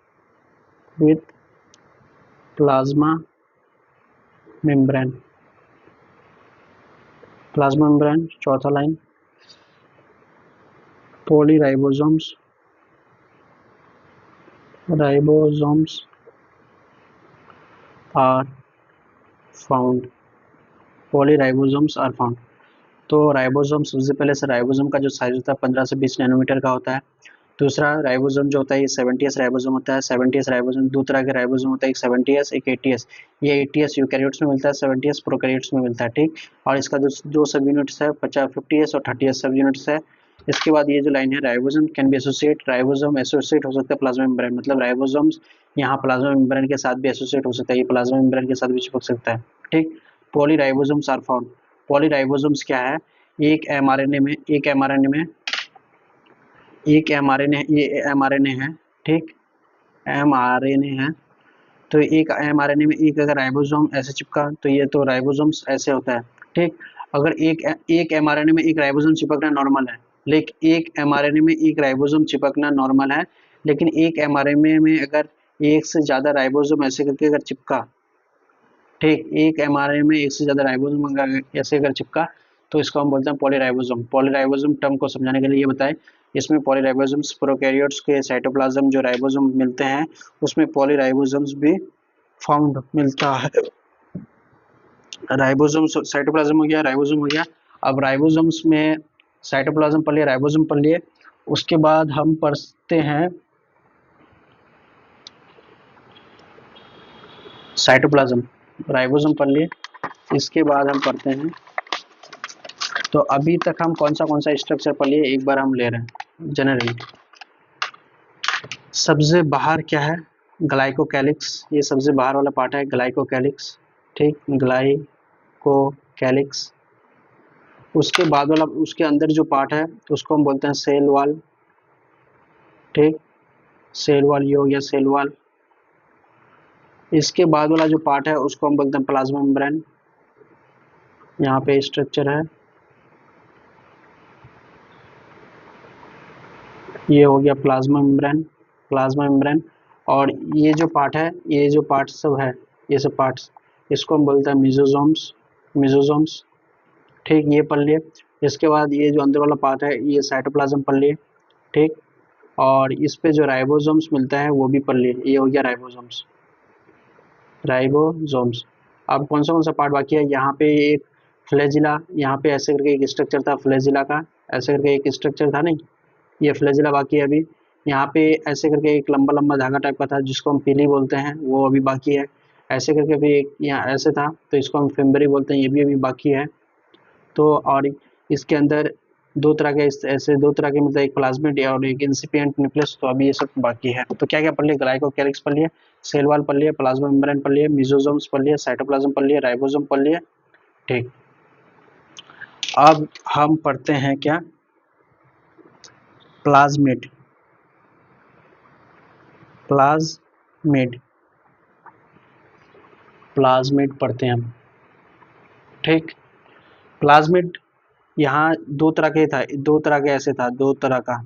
with plasma membrane plasma membrane चौथा line polyribosomes ribosomes are found polyribosomes are found। तो राइबोसोम सबसे पहले से राइबोसोम का जो साइज होता है 15 से 20 नैनोमीटर का होता है। दूसरा राइबोसोम जो होता है ये 70s राइबोसोम होता है। 70s राइबोसोम दो तरह के राइबोसोम होता है, एक 70s एक 80s। ये 80s यूकैरियोट्स में मिलता है, 70s प्रोकैरियोट्स में मिलता है। ठीक, और इसका दो सब यूनिट्स है 50s और 30s सब यूनिट्स है। इसके बाद ये जो लाइन है ribosome can be associate, ribosome associate हो सकता है प्लाज्मा मेम्ब्रेन, मतलब राइबोसोम्स यहाँ प्लाज्मा मेम्ब्रेन के साथ भी एसोसिएट हो सकता है, ये प्लाज्मा मेम्ब्रेन के साथ भी चिपक सकता है। ठीक, पॉलीराइबोसोम्स आर फाउंड। पॉलीराइबोसोम्स क्या है, एक एमआरएनए में एक एमआरएनए ये एमआरएनए है। ठीक, एमआरएनए है तो एक एमआरएनए में एक अगर राइबोसोम ऐसे चिपका तो ये तो राइबोसोम्स ऐसे होता है। ठीक, अगर एक एमआरएनए में एक राइबोसोम चिपकना नॉर्मल है, लेकिन एक एमआरएनए में एक राइबोसोम चिपकना नॉर्मल है, लेकिन एक एमआरएनए में अगर एक से ज्यादा राइबोसोम ऐसे करके अगर चिपका, ठीक, एक एमआरएनए में एक से ज्यादा राइबोसोम ऐसे अगर चिपका तो इसको हम बोलते हैं पॉलीराइबोसोम। पॉलीराइबोसोम टर्म को समझाने के लिए ये बताएं, इसमें पॉलीराइबोसोम्स प्रोकैरियोट्स के साइटोप्लाज्म जो राइबोसोम मिलते हैं उसमें पॉलीराइबोसोम्स भी फाउंड मिलता है। राइबोसोम साइटोप्लाज्म हो गया, राइबोसोम हो गया। अब राइबोसोम्स में साइटोप्लाज्म पढ़ लिए, राइबोसोम पढ़ लिए, उसके बाद हम पढ़ते हैं साइटोप्लाज्म। राइबोसोम पढ़ लिए, इसके बाद हम पढ़ते हैं, तो अभी तक हम कौन सा स्ट्रक्चर पढ़ लिए एक बार हम ले रहे हैं जनरली। सबसे बाहर क्या है, ग्लाइकोकैलिक्स, ये सबसे बाहर वाला पार्ट है ग्लाइकोकैलिक्स। ठीक, ग्लाइकोकैलिक्स। उसके बाद वाला उसके अंदर जो पार्ट है उसको हम बोलते हैं सेल वॉल। ठीक, सेल वॉल ये हो गया सेल वॉल। इसके बाद वाला जो पार्ट है उसको हम बोलते हैं प्लाज्मा मेम्ब्रेन। यहाँ पे स्ट्रक्चर है, ये हो गया प्लाज्मा मेम्ब्रेन। प्लाज्मा मेम्ब्रेन और ये जो पार्ट है, ये जो पार्ट सब है, ये सब पार्ट्स, इसको हम बोलते हैं मिजोसोम्स। मिजोसोम्स। ठीक, ये पढ़ लिए। इसके बाद ये जो अंदर वाला पार्ट है ये साइटोप्लाज्म पढ़ लिए। ठीक, और इस पे जो राइबोसोम्स मिलता है वो भी पढ़ लिए, ये हो गया राइबोसोम्स। राइबोसोम्स। अब कौन सा पार्ट बाकी है, यहाँ पे एक फ्लैजिला, यहाँ पे ऐसे करके एक स्ट्रक्चर था फ्लैजिला का, ऐसे करके एक स्ट्रक्चर था नहीं, ये फ्लैजिला बाकी है अभी। यहाँ पे ऐसे करके एक लंबा लंबा धागा टाइप का था जिसको हम पीली बोलते हैं, वो अभी बाकी है। ऐसे करके भी एक यहाँ ऐसे था तो इसको हम फिम्बरी बोलते हैं, ये भी अभी बाकी है। तो और इसके अंदर दो तरह के ऐसे दो तरह के मतलब एक प्लाज्मिड और एक इंसिपिएंट न्यूक्लियस, तो अभी ये सब बाकी है। तो क्या क्या पढ़ लिए, ग्लाइकोकैलिक्स पढ़ लिए, सेल वॉल पढ़ लिए, प्लाज्मा मेम्ब्रेन पढ़ लिए, मिजोसोम्स पढ़ लिए, साइटोप्लाज्म पढ़ लिए, राइबोसोम पढ़ लिए। ठीक, अब हम पढ़ते हैं क्या, प्लाज्मिड। प्लाज्मिड प्लाज्मिड पढ़ते हैं हम। ठीक, प्लाज्मिड यहाँ दो तरह के था, दो तरह के ऐसे था, दो तरह का।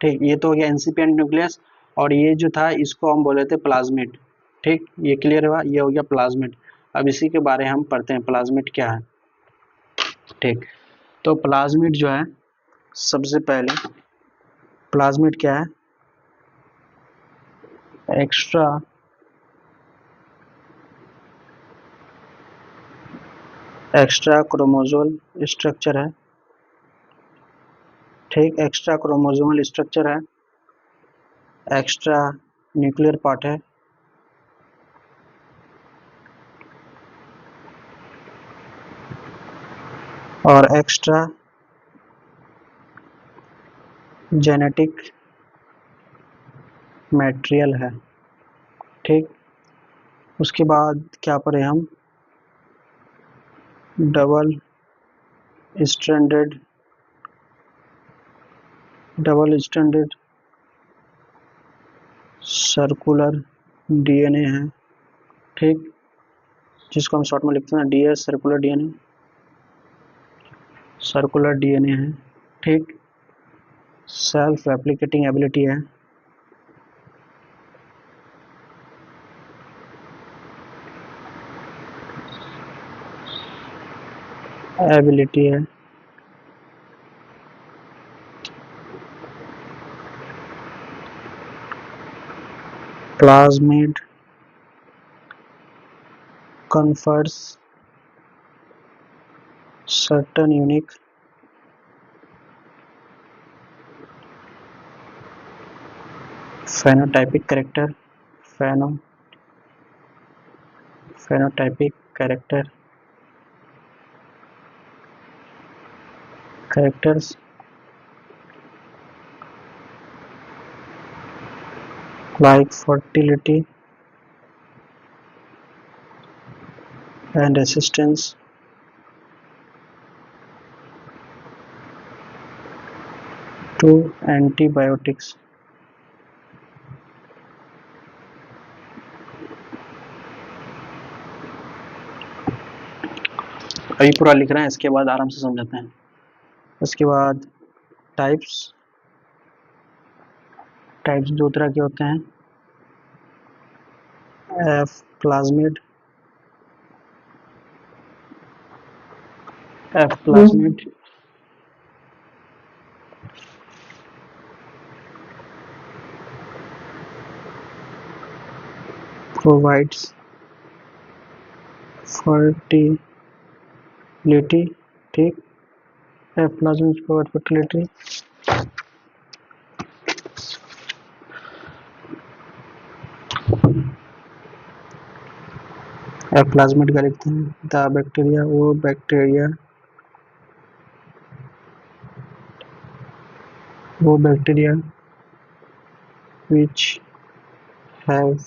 ठीक, ये तो हो गया इंसिपिएंट न्यूक्लियस और ये जो था इसको हम बोले थे प्लाज्मिड। ठीक, ये क्लियर हुआ, ये हो गया प्लाज्मिड। अब इसी के बारे में हम पढ़ते हैं प्लाज्मिड क्या है। ठीक, तो प्लाज्मिड जो है, सबसे पहले प्लाज्मिड क्या है, एक्स्ट्रा क्रोमोसोमल स्ट्रक्चर है। ठीक, एक्स्ट्रा क्रोमोसोमल स्ट्रक्चर है, एक्स्ट्रा न्यूक्लियर पार्ट है, और एक्स्ट्रा जेनेटिक मटेरियल है। ठीक, उसके बाद क्या पढ़े हम, डबल स्ट्रैंडेड सर्कुलर डीएनए है, ठीक, जिसको हम शॉर्ट में लिखते हैं डीएस, सर्कुलर डीएनए है, ठीक। सेल्फ रेप्लिकेटिंग एबिलिटी है, plasmid confers certain unique phenotypic characters like fertility and resistance to antibiotics। अभी पूरा लिख रहे हैं, इसके बाद आराम से समझाते हैं। उसके बाद टाइप्स दो तरह के होते हैं, एफ प्लाज्मिड provides fertility, ठीक, F plasmid provide fertility. F plasmid का लिखते हैं द बैक्टीरिया, वो bacteria which have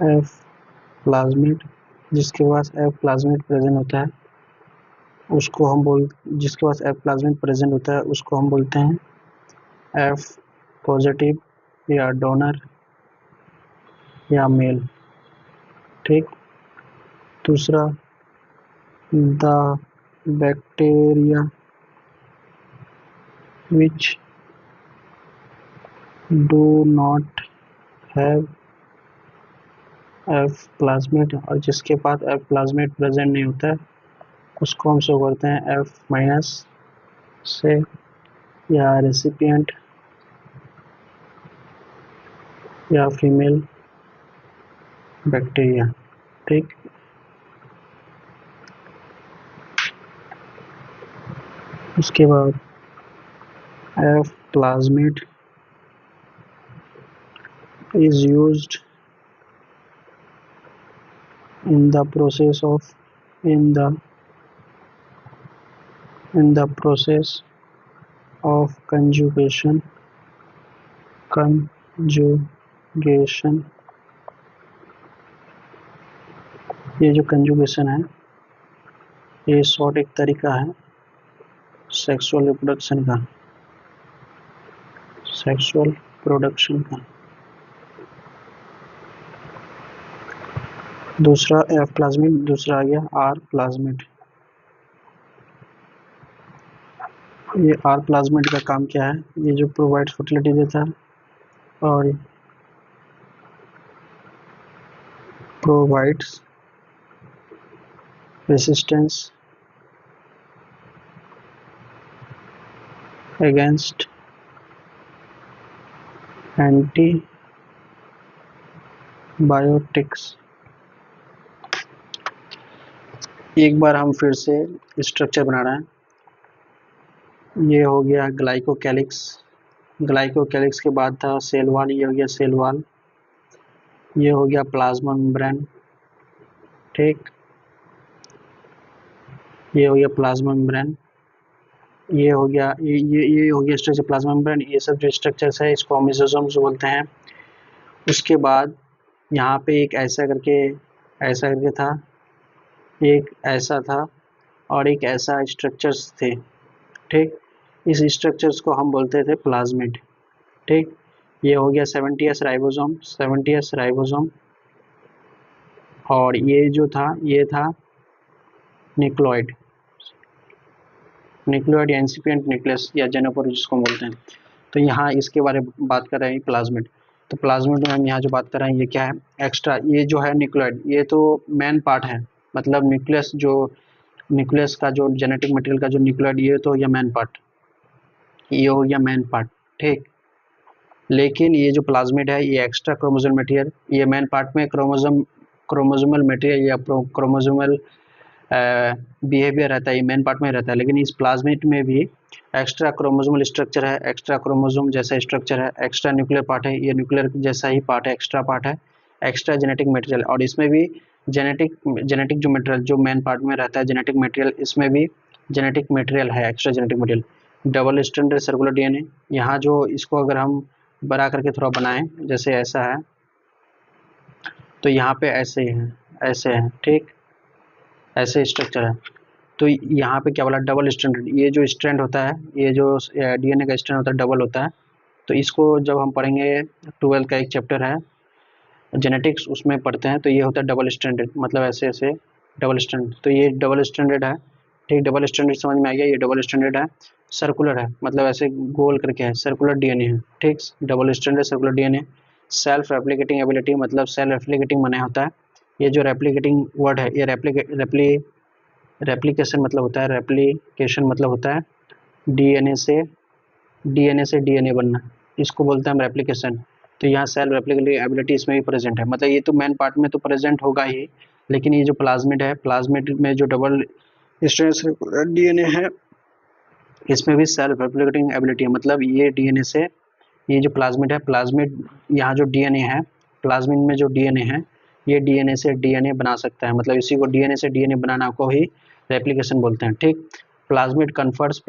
F plasmid, जिसके पास एफ प्लाज्मिड प्रेजेंट होता है उसको हम बोलते हैं एफ पॉजिटिव या डोनर या मेल, ठीक। दूसरा, the bacteria which do not have F plasmid, और जिसके पास एफ प्लाज्मिड प्रेजेंट नहीं होता है उसको हम शो करते हैं एफ माइनस से या रेसिपिएंट या फीमेल बैक्टीरिया, ठीक। उसके बाद F plasmid is used in the process of conjugation। ये जो कंजुगेशन है ये शॉर्ट एक तरीका है सेक्सुअल प्रोडक्शन का। दूसरा एफ प्लाज्मिड, दूसरा आ गया आर प्लाज्मिड। ये आर प्लाज्मिड का काम क्या है, ये जो प्रोवाइड फर्टिलिटी देता है और प्रोवाइड्स रेसिस्टेंस अगेंस्ट एंटीबायोटिक्स। एक बार हम फिर से स्ट्रक्चर बना रहे हैं। ये हो गया ग्लाइकोकैलिक्स के बाद था सेल वॉल, ये हो गया सेल वॉल, ये हो गया प्लाज्मा मेम्ब्रेन, ठीक, ये हो गया प्लाज्मा मेम्ब्रेन, ये हो गया स्ट्रक्चर प्लाज्मा मेम्ब्रेन। ये सब जो स्ट्रक्चर्स है इसको हम मेसोसोम्स बोलते हैं। उसके बाद यहाँ पे एक ऐसा करके था, एक ऐसा था और एक ऐसा स्ट्रक्चर्स थे। ठीक, इस स्ट्रक्चर्स को हम बोलते थे प्लाज्मिड। ठीक, ये हो गया 70s राइबोसोम, 70s राइबोसोम। और ये जो था ये था न्यूक्लियोइड, न्यूक्लियोइड या इंसिपिएंट न्यूक्लियस या जेनोपोर जिसको बोलते हैं। तो यहाँ इसके बारे में बात कर रहे हैं प्लाज्मिड। तो प्लाज्मिड में हम यहाँ जो बात कर रहे हैं ये क्या है, एक्स्ट्रा, ये जो है न्यूक्लियोइड ये तो मेन पार्ट है, मतलब न्यूक्लियस जो न्यूक्लियस का जो जेनेटिक मटेरियल का जो न्यूक्लियोइड ये तो या मेन पार्ट, ये हो गया मेन पार्ट। ठीक, लेकिन ये जो प्लाज्मिड है ये एक्स्ट्रा क्रोमोसोमल मटेरियल, ये मेन पार्ट में क्रोमोसोमल मटेरियल या क्रोमोसोमल बिहेवियर रहता है, ये मेन पार्ट में रहता है। लेकिन इस प्लाज्मिड में भी एक्स्ट्रा क्रोमोसोमल स्ट्रक्चर है, एक्स्ट्रा क्रोमोसोम जैसा स्ट्रक्चर है, एक्स्ट्रा न्यूक्लियर पार्ट है, ये न्यूक्लियर जैसा ही पार्ट है, एक्स्ट्रा पार्ट है, एक्स्ट्रा जेनेटिक मटेरियल। और इसमें भी जेनेटिक जो मटेरियल जो मेन पार्ट में रहता है जेनेटिक मटेरियल, इसमें भी जेनेटिक मटेरियल है, extra genetic material. Double stranded circular DNA, यहाँ जो इसको अगर हम बड़ा करके थोड़ा बनाएं, जैसे ऐसा है तो यहाँ पे ऐसे ही है, ऐसे है। ठीक, ऐसे स्ट्रक्चर है। तो यहाँ पे क्या बोला, डबल स्ट्रैंडेड, ये जो स्ट्रैंड होता है, ये जो डीएनए का स्ट्रैंड होता है डबल होता है। तो इसको जब हम पढ़ेंगे 12th का एक चैप्टर है जेनेटिक्स, उसमें पढ़ते हैं, तो ये होता है डबल स्ट्रैंडेड, मतलब ऐसे ऐसे डबल स्ट्रैंड। तो ये डबल स्ट्रैंडेड है। ठीक, डबल स्ट्रैंडेड समझ में आ गया, ये डबल स्ट्रैंडेड है। सर्कुलर है, मतलब ऐसे गोल करके है, सर्कुलर डीएनए है। ठीक, double stranded circular DNA. Self replicating ability, मतलब सेल्फ रेप्लिकेटिंग मना होता है। ये जो रेप्लिकेटिंग वर्ड है ये रेप्लिकेशन मतलब होता है, रेप्लिकेशन मतलब होता है डीएनए से डीएनए बनना, इसको बोलते हैं हम रेप्लिकेशन। तो यहाँ सेल रेप्लिकेटिंग एबिलिटी इसमें भी प्रेजेंट है, मतलब ये तो मेन पार्ट में तो प्रेजेंट होगा ही, लेकिन ये जो प्लाज्मिड है, प्लाज्मिड में जो डबल स्ट्रैंड डीएनए है इसमें भी सेल रेप्लिकेटिंग एबिलिटी है। मतलब ये डीएनए से, ये जो प्लाज्मिड है, प्लाज्मिड यहाँ जो डीएनए है, प्लाज्मिड में जो डीएनए है ये डीएनए से डीएनए बना सकता है, मतलब इसी को डीएनए से डीएनए बनाना को ही रेप्लिकेशन बोलते हैं। ठीक, प्लाज्मिड कन्फर्स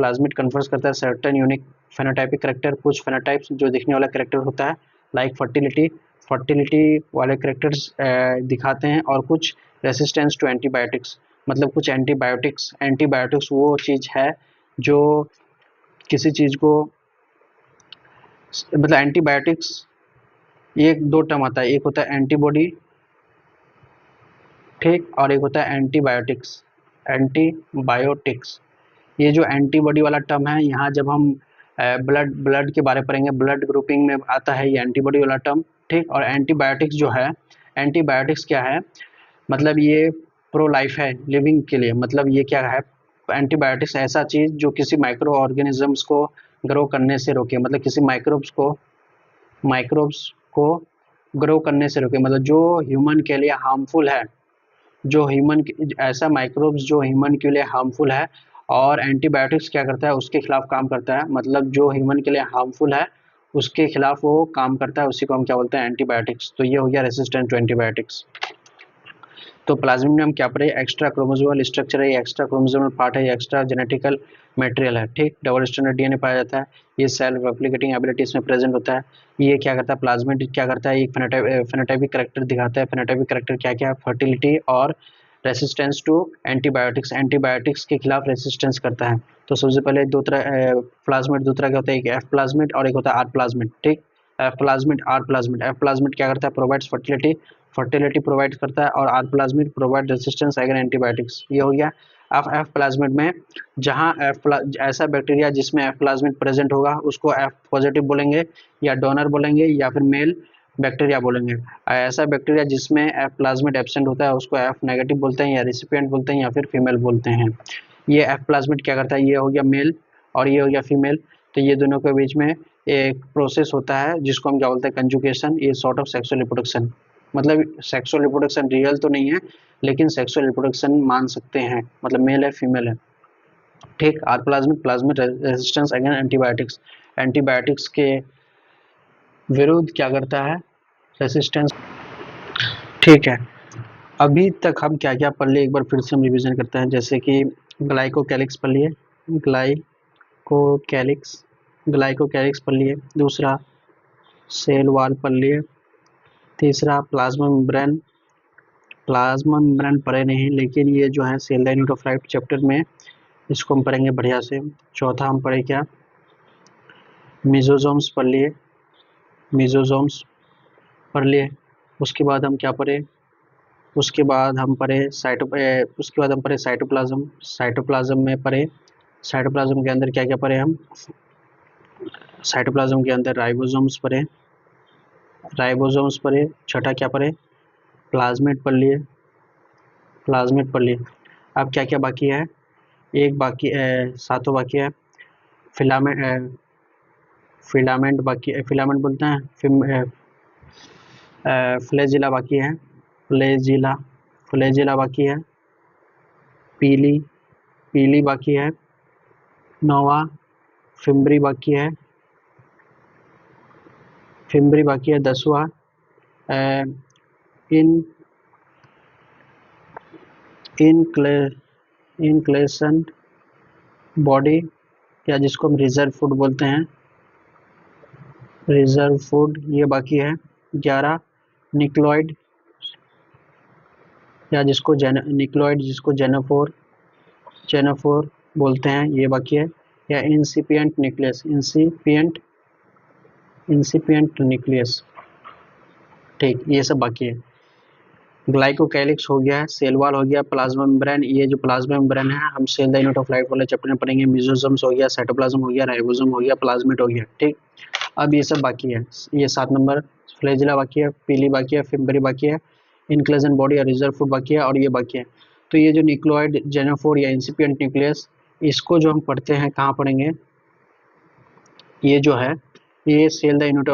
करता है सर्टेन यूनिक फेनोटाइपिक करेक्टर, कुछ फेनोटाइप्स जो दिखने वाला करेक्टर होता है, लाइक फर्टिलिटी वाले करेक्टर्स दिखाते हैं, और कुछ रेसिस्टेंस टू एंटीबायोटिक्स, मतलब कुछ एंटीबायोटिक्स वो चीज़ है जो किसी चीज़ को, मतलब एंटीबायोटिक्स, ये दो टर्म आता है, एक होता है एंटीबॉडी, ठीक, और एक होता है एंटीबायोटिक्स। ये जो एंटीबॉडी वाला टर्म है, यहाँ जब हम ब्लड के बारे में पढ़ेंगे, ब्लड ग्रुपिंग में आता है ये एंटीबॉडी वाला टर्म। ठीक, और एंटीबायोटिक्स जो है, एंटीबायोटिक्स क्या है, मतलब ये प्रो लाइफ है, लिविंग के लिए, मतलब ये क्या है, एंटीबायोटिक्स ऐसा चीज़ जो किसी माइक्रो ऑर्गेनिजम्स को ग्रो करने से रोके, मतलब किसी माइक्रोब्स को ग्रो करने से रोके, मतलब जो ह्यूमन के लिए हार्मफुल है, जो ह्यूमन ऐसा माइक्रोब्स जो ह्यूमन के लिए हार्मफुल है, और एंटीबायोटिक्स क्या करता है, उसके खिलाफ काम करता है, मतलब जो ह्यूमन के लिए हार्मफुल है उसके खिलाफ वो काम करता है, उसी को हम क्या बोलते हैं, एंटीबायोटिक्स। तो ये हो गया रेसिस्टेंट टू एंटीबायोटिक्स। तो प्लाज्मिड में हम क्या पढ़े, एक्स्ट्रा क्रोमोसोमल स्ट्रक्चर है, एक्स्ट्रा क्रोमोसोमल पार्ट है, एक्स्ट्रा जेनेटिकल मटेरियल है। ठीक, डबल स्ट्रैंडेड डीएनए पाया जाता है, ये सेल रेप्लिकेटिंग एबिलिटी इसमें प्रेजेंट होता है। ये क्या करता है, प्लाज्मिड क्या करता है, एक फेनोटाइपिक करेक्टर दिखाता है। फेनोटाइपिक करेक्टर क्या क्या है, फर्टिलिटी और रेसिस्टेंस टू एंटीबायोटिक्स के खिलाफ रेसिस्टेंस करता है। तो सबसे पहले दो तरह प्लाज्मिड, दो तरह के होता है, एक एफ प्लाज्मिड और एक होता है आर प्लाज्मिड। ठीक, F plasmid, R plasmid. F plasmid क्या करता है, प्रोवाइड्स फर्टिलिटी प्रोवाइड करता है, और R plasmid provide resistance against antibiotics. ये हो गया। अब एफ प्लाज्मिड में जहां ऐसा बैक्टीरिया जिसमें एफ प्लाज्मिड प्रेजेंट होगा उसको एफ पॉजिटिव बोलेंगे, या डोनर बोलेंगे, या फिर मेल बैक्टीरिया बोलेंगे। ऐसा बैक्टीरिया जिसमें एफ प्लाज्मिड एब्सेंट होता है उसको एफ नेगेटिव बोलते हैं, या रिसिपिएंट बोलते हैं, या फिर फीमेल बोलते हैं। ये एफ प्लाज्मिड क्या करता है, ये हो गया मेल और ये हो गया फीमेल। तो ये दोनों के बीच में एक प्रोसेस होता है जिसको हम क्या बोलते हैं, कंजुगेशन। ये सॉर्ट ऑफ सेक्सुअल रिप्रोडक्शन, मतलब सेक्सुअल रिप्रोडक्शन रियल तो नहीं है लेकिन सेक्सुअल रिप्रोडक्शन मान सकते हैं, मतलब मेल है फीमेल है। ठीक, R plasmid resistance against antibiotics, antibiotics के विरुद्ध क्या करता है, रेसिस्टेंस। ठीक है, अभी तक हम क्या क्या पढ़ लिए एक बार फिर से हम रिवीजन करते हैं, जैसे कि ग्लाइकोकैलिक्स पढ़ लिए, ग्लाइकोकैलिक्स ग्लाइकोकैलिक्स पढ़ लिए। दूसरा सेल वॉल पढ़ लिए, तीसरा प्लाज्मा मेम्ब्रेन। प्लाज्मा मेम्ब्रेन पढ़े नहीं, लेकिन ये जो है cell the unit of life chapter में इसको हम पढ़ेंगे बढ़िया से। चौथा हम पढ़े क्या, मिजोजोम्स पढ़ लिए, मिजोजोम्स पढ़ लिए। उसके बाद हम क्या पढ़े, उसके बाद हम पढ़े साइटोप्लाज्म। साइटोप्लाज्म में पढ़े, साइटोप्लाज्म के अंदर क्या क्या पढ़े हम, साइटोप्लाज्म के अंदर राइबोसोम्स पढ़े, राइबोसोम्स पढ़े। छठा क्या पढ़े, प्लाज्मेट पढ़ लिए, प्लाज्मेट पढ़ लिए। अब क्या क्या बाकी है, एक बाकी सातों बाकी है। फिलामेंट, फिलामेंट बाकी, फिलामेंट बोलते हैं, फ्लैजिला बाकी है, फ्लैजिला, फ्लैजिला बाकी है। पीली, पीली बाकी है। नोवा, फिम्बरी बाकी है, फिम्बरी बाकी है। 10वां इन इनक्लेशन बॉडी, या जिसको हम रिजर्व फूड बोलते हैं, रिजर्व फूड, ये बाकी है। 11 निक्लोइड, या जिसको निक्लोइड, जिसको जेनोफोर, जेनोफोर बोलते हैं, ये बाकी है। या इंसिपिएंट न्यूक्लियस, इंसिपिएंट, इंसिपिएंट न्यूक्लियस। ठीक, ये सब बाकी है। ग्लाइकोकैलिक्स हो गया, सेल वॉल हो गया, प्लाज्मा मेम्ब्रेन, ये जो प्लाज्मा मेम्ब्रेन है हम cell the unit of life वाले चैप्टर में पढ़ेंगे। मिजोसोम्स हो गया, साइटोप्लाज्म हो गया, राइबोसोम हो गया, प्लाज्मेट हो गया। ठीक, अब ये सब बाकी है। ये 7 नंबर, फ्लैजिला बाकी है, पीली बाकी है, फिम्बरी बाकी है, इनक्लेजन बॉडी और रिजर्व फूड बाकी है, और ये बाकी है। तो ये जो न्यूक्लियोइड, जेनोफोर या इंसिपिएंट न्यूक्लियस, इसको जो हम पढ़ते हैं कहाँ पढ़ेंगे, ये जो है ये cell the unit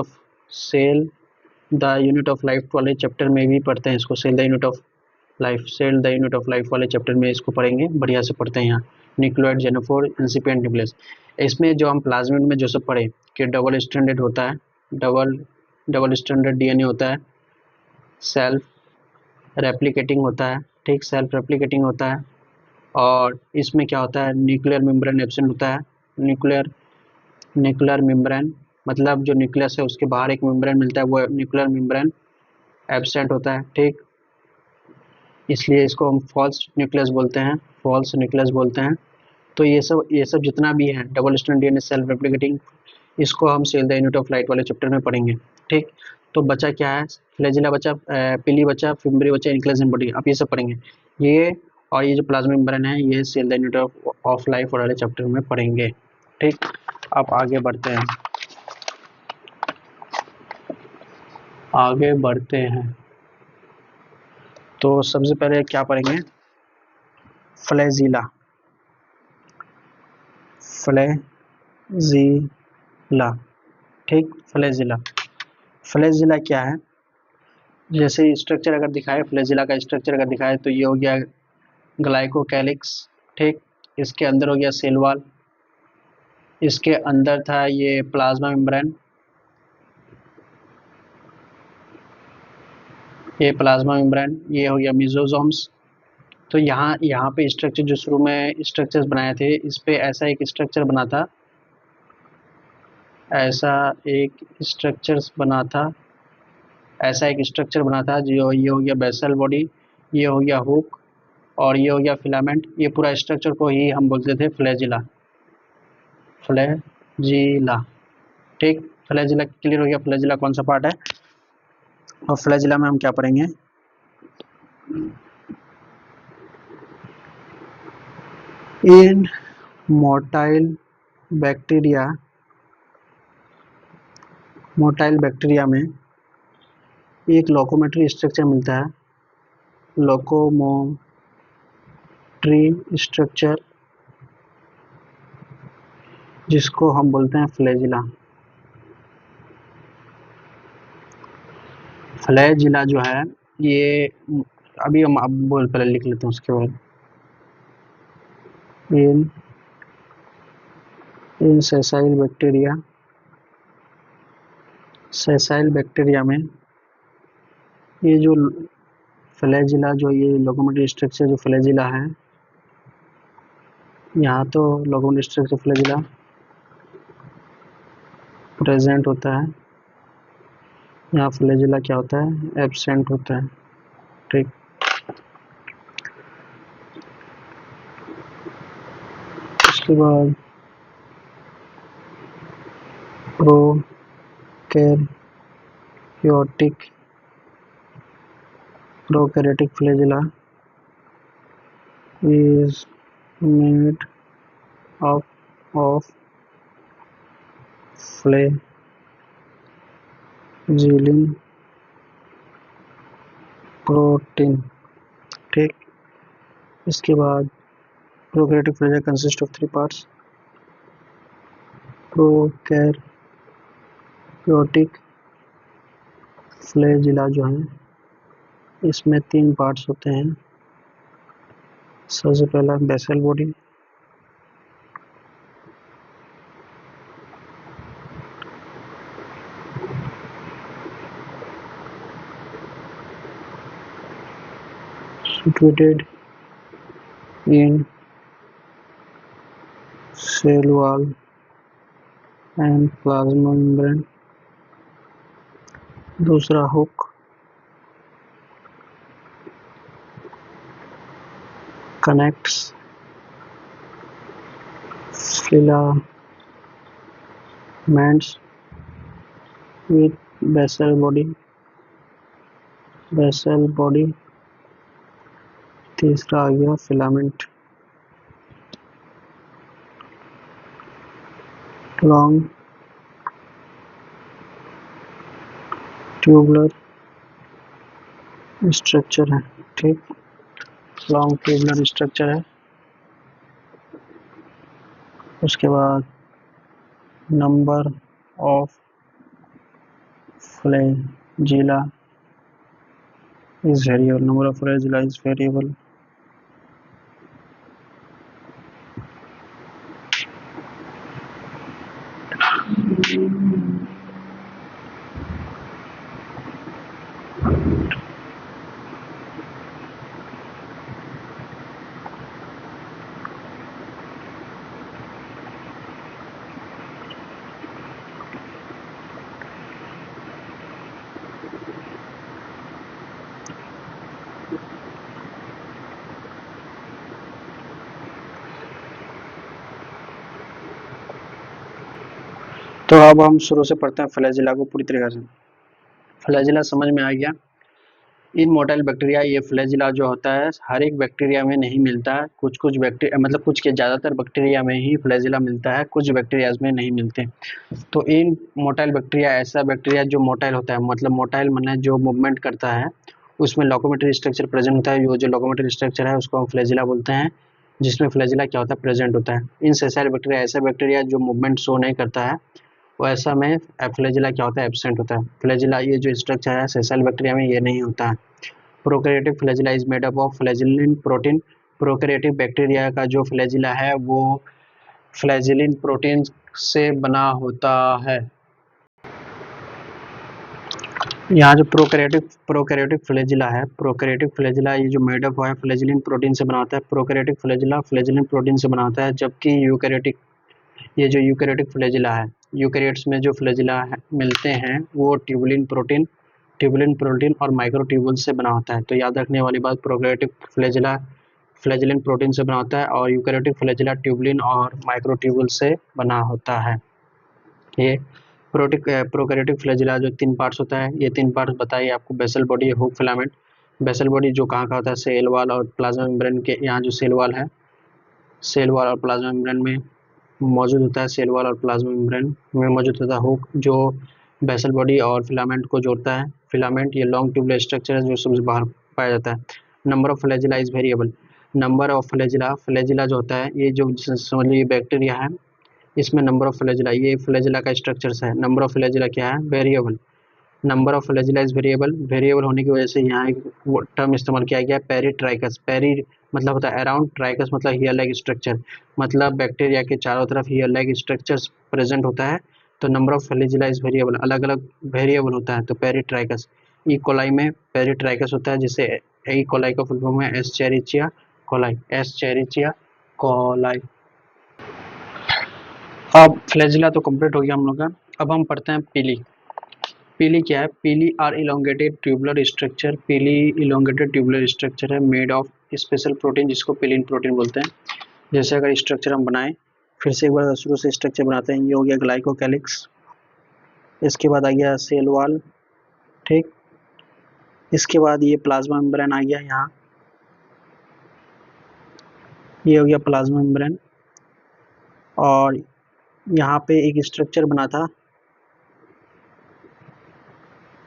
of life वाले चैप्टर में भी पढ़ते हैं इसको। Cell the unit of life, cell the unit of life वाले चैप्टर में इसको पढ़ेंगे, बढ़िया से पढ़ते हैं यहाँ। Nucleoid, genophore, incipient nucleus. इसमें जो हम प्लाज्मिड में जो सब पढ़े कि डबल स्टैंडर्ड होता है, डबल स्टैंडर्ड डीएनए होता है, सेल्फ रेप्लिकेटिंग होता है। ठीक, सेल्फ रेप्लिकेटिंग होता है। और इसमें क्या होता है, न्यूक्लियर मेम्ब्रेन एब्सेंट होता है। न्यूक्लियर मेम्ब्रेन मतलब जो न्यूक्लियस है उसके बाहर एक मेम्ब्रेन मिलता है, वो न्यूक्लियर मेम्ब्रेन एब्सेंट होता है। ठीक, इसलिए इसको हम फॉल्स न्यूक्लियस बोलते हैं, फॉल्स न्यूक्लियस बोलते हैं। तो ये सब जितना भी है double standard DNA, self replicating, इसको हम cell the unit of life वाले चैप्टर में पढ़ेंगे। ठीक, तो बचा क्या है, फ्लैजिला बचा, पीली बचा, फिम्बरी बचा, इनक्लेजन बॉडी, आप ये सब पढ़ेंगे। ये और ये जो प्लाज्मा मेम्ब्रेन है ये cell the unit of life वाले चैप्टर में पढ़ेंगे। ठीक, अब आगे बढ़ते हैं, आगे बढ़ते हैं। तो सबसे पहले क्या पढ़ेंगे, फ्लैजिला, फ्लैजिला। ठीक, फ्लैजिला, फ्लैजिला क्या है, जैसे स्ट्रक्चर अगर दिखाए, फ्लैजिला का स्ट्रक्चर अगर दिखाए तो ये हो गया ग्लाइकोकैलिक्स। ठीक, इसके अंदर हो गया सेल वॉल, इसके अंदर था ये प्लाज्मा मेम्ब्रेन, ये प्लाज्मा मेम्ब्रेन, ये हो गया मिजोसोम्स। तो यहाँ पे स्ट्रक्चर जो शुरू में स्ट्रक्चर्स बनाए थे, इस पे ऐसा एक स्ट्रक्चर बना था, ऐसा एक स्ट्रक्चर्स बना था, ऐसा एक स्ट्रक्चर बना था जो ये हो गया बेसल बॉडी, ये हो गया हुक, और ये हो गया फिलामेंट। ये पूरा स्ट्रक्चर को ही हम बोलते थे फ्लैजिला, फ्लैजिला। ठीक, फ्लैजिला क्लियर हो गया, फ्लैजिला कौन सा पार्ट है। और फ्लैजिला में हम क्या पढ़ेंगे, इन मोटाइल बैक्टीरिया, मोटाइल बैक्टीरिया में एक लोकोमेट्री स्ट्रक्चर मिलता है, लोकोमोट्री स्ट्रक्चर, जिसको हम बोलते हैं फ्लैजिला। फ्लैजिला जो है ये, अभी हम अब बोल पहले लिख लेते हैं उसके बाद, इन सेसाइल बैक्टीरिया, सेसाइल बैक्टीरिया में ये जो फ्लैजिला, जो ये लोकोमोटिव स्ट्रक्चर जो फ्लैजिला है, यहाँ तो लोकोमोटिव स्ट्रक्चर फ्लैजिला प्रेजेंट होता है। यहाँ फ्लैजिला क्या होता है, एब्सेंट होता है। ठीक, उसके बाद prokaryotic flagella is made up of flagellin protein. ठीक, इसके बाद prokaryotic flagella consist of 3 parts. Prokaryotic flagella जो है इसमें 3 पार्ट्स होते हैं। सबसे पहला basal body, situated in cell wall and plasma membrane। दूसरा hook, connects filaments with basal body। तीसरा आ गया फिलामेंट, लॉन्ग ट्यूबुलर स्ट्रक्चर है। ठीक, लॉन्ग ट्यूबुलर स्ट्रक्चर है। उसके बाद number of flagella is variable. तो अब हम शुरू से पढ़ते हैं फ्लैजिला को पूरी तरीके से। फ्लैजिला समझ में आ गया। इन मोटाइल बैक्टीरिया, ये फ्लैजिला जो होता है हर एक बैक्टीरिया में नहीं मिलता है। कुछ बैक्टीरिया मतलब कुछ के ज़्यादातर बैक्टीरिया में ही फ्लैजिला मिलता है, कुछ बैक्टीरिया में नहीं मिलते। तो इन मोटाइल बैक्टीरिया, ऐसा बैक्टीरिया जो मोटाइल होता है, मतलब मोटाइल माने जो मूवमेंट करता है, उसमें लोकोमोटरी स्ट्रक्चर प्रेजेंट होता है। वो जो लोकोमोटरी स्ट्रक्चर है उसको हम फ्लैजिला बोलते हैं, जिसमें फ्लैजिला क्या होता है, प्रेजेंट होता है। इन सेसाइल बैक्टीरिया, ऐसा बैक्टीरिया जो मूवमेंट शो नहीं करता है, वैसा में फ्लैजिला क्या होता है, एब्सेंट होता है। फ्लैजिला ये जो स्ट्रक्चर है सेसाइल बैक्टीरिया में ये नहीं होता है। Prokaryotic flagella is made up of flagellin protein. Prokaryotic bacteria का जो फ्लैजिला है वो फ्लैजिलिन प्रोटीन से बना होता है। यहाँ जो प्रोकैरियोटिक फ्लैजिला है, प्रोकैरियोटिक फ्लैजिला ये जो मेड अप है फ्लैजिलिन प्रोटीन से बना होता है। प्रोकैरियोटिक फ्लैजिला फ्लैजिलिन प्रोटीन से बना होता है, जबकि यूकैरियोटिक, ये जो यूकैरियोटिक फ्लैजिला है, यूकैरियोट्स में जो फ्लैजिला मिलते हैं वो ट्यूबुलिन प्रोटीन और माइक्रोट्यूबुल से बना होता है। तो याद रखने वाली बात, प्रोकैरियोटिक फ्लैजिला फ्लैजिलिन प्रोटीन से बना होता है और यूकैरियोटिक फ्लैजिला ट्यूबुलिन और माइक्रोट्यूबुल से बना होता है। ये प्रोकैरियोटिक फ्लैजिला जो 3 पार्ट्स होता है, ये 3 पार्ट्स बताइए आपको, basal body, hook, filament. Basal body जो कहाँ का होता है, सेल वॉल और प्लाज्मा मेम्ब्रेन के, यहाँ जो सेल वॉल है, सेल वॉल और प्लाज्मा मेम्ब्रेन में मौजूद होता है। सेल वॉल और प्लाज्मा मेम्ब्रेन में मौजूद होता है। हुक जो बेसल बॉडी और फिलामेंट को जोड़ता है। फिलामेंट ये लॉन्ग ट्यूबुलर स्ट्रक्चर है जो सबसे बाहर पाया जाता है। Number of flagella is variable. Number of flagella जो होता है, ये जो समझ लीजिए बैक्टीरिया है, इसमें नंबर ऑफ फ्लैजिला, ये फ्लैजिला का स्ट्रक्चर है। नंबर ऑफ फ्लैजिला क्या है, variable. Number of flagella is variable. Variable होने की वजह से यहाँ एक टर्म इस्तेमाल किया गया, पेरीट्राइकस। पेरी मतलब होता है अराउंड, ट्राइकस मतलब हियर लाइक स्ट्रक्चर, मतलब बैक्टीरिया के चारों तरफ हियर लाइक स्ट्रक्चर्स प्रेजेंट होता है। तो number of flagella is variable, अलग अलग वेरिएबल होता है। तो पेरीट्राइकस, ई कोलाई में पेरीट्राइकस होता है, जिसे ई कोलाई का फुल फॉर्म है एस्चेरिचिया कोलाई, एस्चेरिचिया कोलाई। अब फ्लैजिला तो कंप्लीट हो गया हम लोग का। अब हम पढ़ते हैं पीली। पीली क्या है? पीली आर इलोंगेटेड ट्यूबुलर स्ट्रक्चर, पीली इलोंगेटेड ट्यूबुलर स्ट्रक्चर है मेड ऑफ स्पेशल प्रोटीन जिसको पिलिन प्रोटीन बोलते हैं। जैसे अगर स्ट्रक्चर हम बनाएं, फिर से एक बार शुरू से स्ट्रक्चर बनाते हैं। ये हो गया ग्लाइकोकैलिक्स, इसके बाद आ गया सेल वॉल, ठीक। इसके बाद ये प्लाज्मा मेम्ब्रेन आ गया यहाँ, ये हो गया प्लाज्मा मेम्ब्रेन। और यहाँ पे एक स्ट्रक्चर बना था,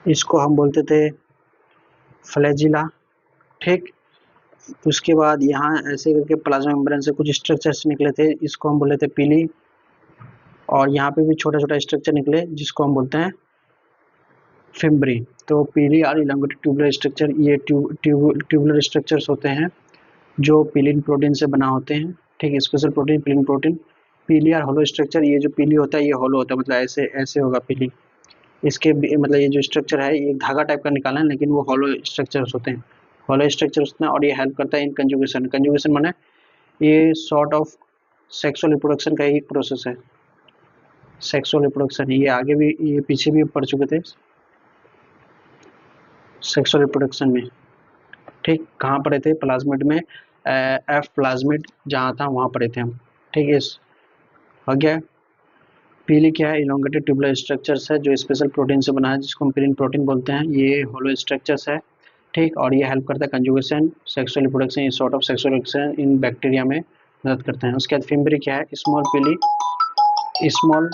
इसको हम बोलते थे फ्लैजिला, ठीक। उसके बाद यहाँ ऐसे करके प्लाज्मा मेम्ब्रेन से कुछ स्ट्रक्चर्स निकले थे, इसको हम बोले थे पीली। और यहाँ पे भी छोटा छोटा स्ट्रक्चर निकले जिसको हम बोलते हैं फिम्ब्री। तो पीली और इलांगेटेड ट्यूबुलर स्ट्रक्चर, ये ट्यूबुलर स्ट्रक्चर्स होते हैं जो पिलिन प्रोटीन से बना होते हैं, ठीक। Special protein pilin protein. Pili और होलो स्ट्रक्चर, ये जो पीली होता है ये होलो होता है, मतलब ऐसे ऐसे होगा पीली। इसके मतलब ये जो स्ट्रक्चर है ये धागा टाइप का निकाला है, लेकिन वो होलो स्ट्रक्चर्स होते हैं, होलो स्ट्रक्चर्स होते हैं। और ये हेल्प करता है इन कंजुगेशन। कंजुगेशन माने ये सॉर्ट ऑफ सेक्सुअल रिप्रोडक्शन का ही प्रोसेस है, सेक्सुअल रिप्रोडक्शन। ये आगे भी, ये पीछे भी पढ़ चुके थे सेक्सुअल रिप्रोडक्शन में, ठीक। कहाँ पढ़े थे? प्लाज्मिड में, एफ प्लाज्मिड जहाँ था वहाँ पढ़े थे हम, ठीक है। हो गया। पीली क्या है? इलोंगेटेड ट्यूबुलर स्ट्रक्चर्स है जो स्पेशल प्रोटीन से बना है जिसको हम पिलिन प्रोटीन बोलते हैं। ये होलो स्ट्रक्चर्स है, ठीक। और ये हेल्प करता है कंजुगेशन, सेक्सुअल रिप्रोडक्शन, ये sort of sexual reproduction in bacteria में मदद करते हैं। उसके बाद फिम्ब्री क्या है? Small pili, small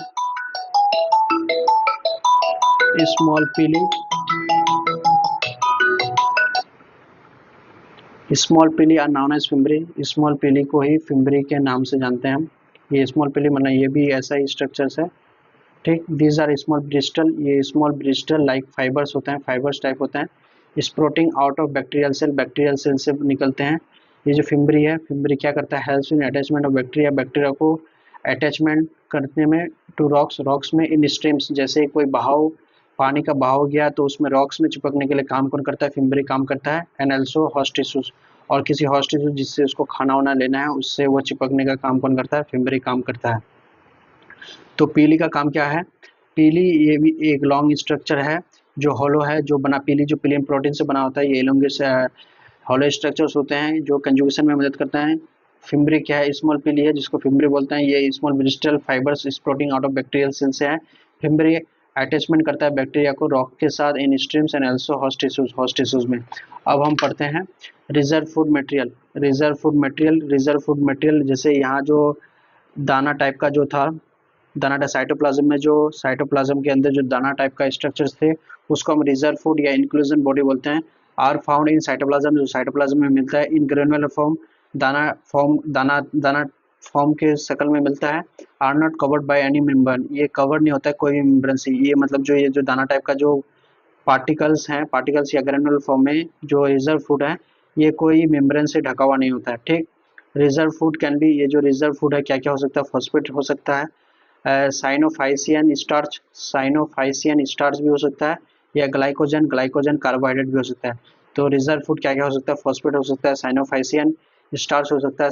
pili, small pili are known as fimbriae. Small pili को ही फिम्ब्री के नाम से जानते हैं हम। ये स्मॉल पीली मतलब ये भी ऐसा ही स्ट्रक्चर्स है, ठीक। दीज आर स्मॉल ब्रिस्टल, ये स्मॉल ब्रिस्टल लाइक फाइबर्स होते हैं, फाइबर्स टाइप होते हैं। Sprouting out of bacterial cell, bacterial cell से निकलते हैं। ये जो फिम्ब्री है, फिम्ब्री क्या करता है? Helps in attachment of bacteria, bacteria को अटैचमेंट करने में टू रॉक्स, रॉक्स में इन स्ट्रीम्स। जैसे कोई बहाव, पानी का बहाव गया तो उसमें रॉक्स में चिपकने के लिए काम कौन करता है? फिम्ब्री काम करता है। एंड ऑल्सो हॉस्ट टिश्यूज, और किसी हॉस्ट टिश्यू जिससे उसको खाना वाना लेना है उससे वो चिपकने का काम कौन करता है? फिम्ब्री काम करता है। तो पीली का काम क्या है? पीली ये भी एक लॉन्ग स्ट्रक्चर है जो होलो है, जो बना पीली जो पिलियन प्रोटीन से बना होता है। ये एलोंगेट होलो स्ट्रक्चर्स होते हैं जो कंजुगेशन में मदद करते हैं। फिम्ब्री क्या है? स्मॉल पीली है जिसको फिम्ब्री बोलते हैं। ये small bristle fibres sprouting out of bacterial cell से है। फिम्ब्री अटैचमेंट करता है बैक्टीरिया को रॉक के साथ इन streams and also host tissues में। अब हम पढ़ते हैं reserve food material. Reserve food material जैसे यहाँ जो दाना टाइप का जो था, दाना साइटोप्लाज्म में, जो साइटोप्लाज्म के अंदर जो दाना टाइप का स्ट्रक्चर्स थे उसको हम रिजर्व फूड या इंक्लूजन बॉडी बोलते हैं। आर फाउंड इन साइटोप्लाज्म, जो साइटोप्लाज्म में मिलता है। इन ग्रेनुलर फॉर्म, दाना फॉर्म के शक्ल में मिलता है। Are not covered by any membrane, ये कवर नहीं होता है कोई भी मेम्ब्रेन से। ये मतलब जो ये जो दाना टाइप का जो पार्टिकल्स हैं, पार्टिकल्स या ग्रेनुलर फॉर्म में जो रिजर्व फूड है ये कोई मेम्ब्रेन से ढका हुआ नहीं होता है, ठीक। रिजर्व फूड कैन बी, ये जो रिजर्व फूड है क्या क्या हो सकता है? फॉस्फेट हो सकता है, साइनोफाइसियन स्टार्च भी हो सकता है, या ग्लाइकोजन कार्बोहाइड्रेट भी हो सकता है। तो रिजर्व फूड क्या क्या हो सकता है? फॉस्फेट हो सकता है, साइनोफाइसियन स्टार्च हो सकता है,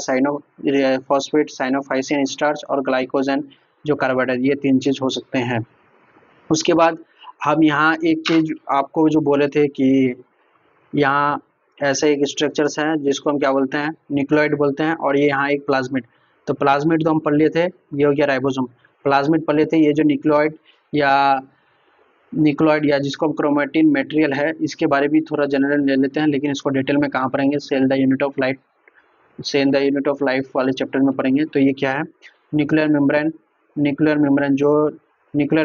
फॉस्फेट, साइनोफाइसियन स्टार्च और ग्लाइकोजन जो कार्बोहाइड्रेट, ये तीन चीज हो सकते हैं। उसके बाद हम यहाँ एक चीज आपको जो बोले थे कि यहाँ ऐसे एक स्ट्रक्चर्स हैं जिसको हम क्या बोलते हैं? न्यूक्लियोइड बोलते हैं। और ये यहाँ एक प्लाज्मिड, तो प्लाज्मिड तो हम पढ़ लिए थे, ये हो गया राइबोसोम। प्लाज्मिड पढ़ लिए थे, ये जो न्यूक्लियोइड या जिसको हम क्रोमेटिन मटेरियल है इसके बारे में थोड़ा जनरल ले लेते हैं, लेकिन इसको डिटेल में कहाँ पढ़ेंगे? Cell the unit of life वाले चैप्टर में पढ़ेंगे। तो ये क्या है? Nuclear membrane. न्यूक्लियर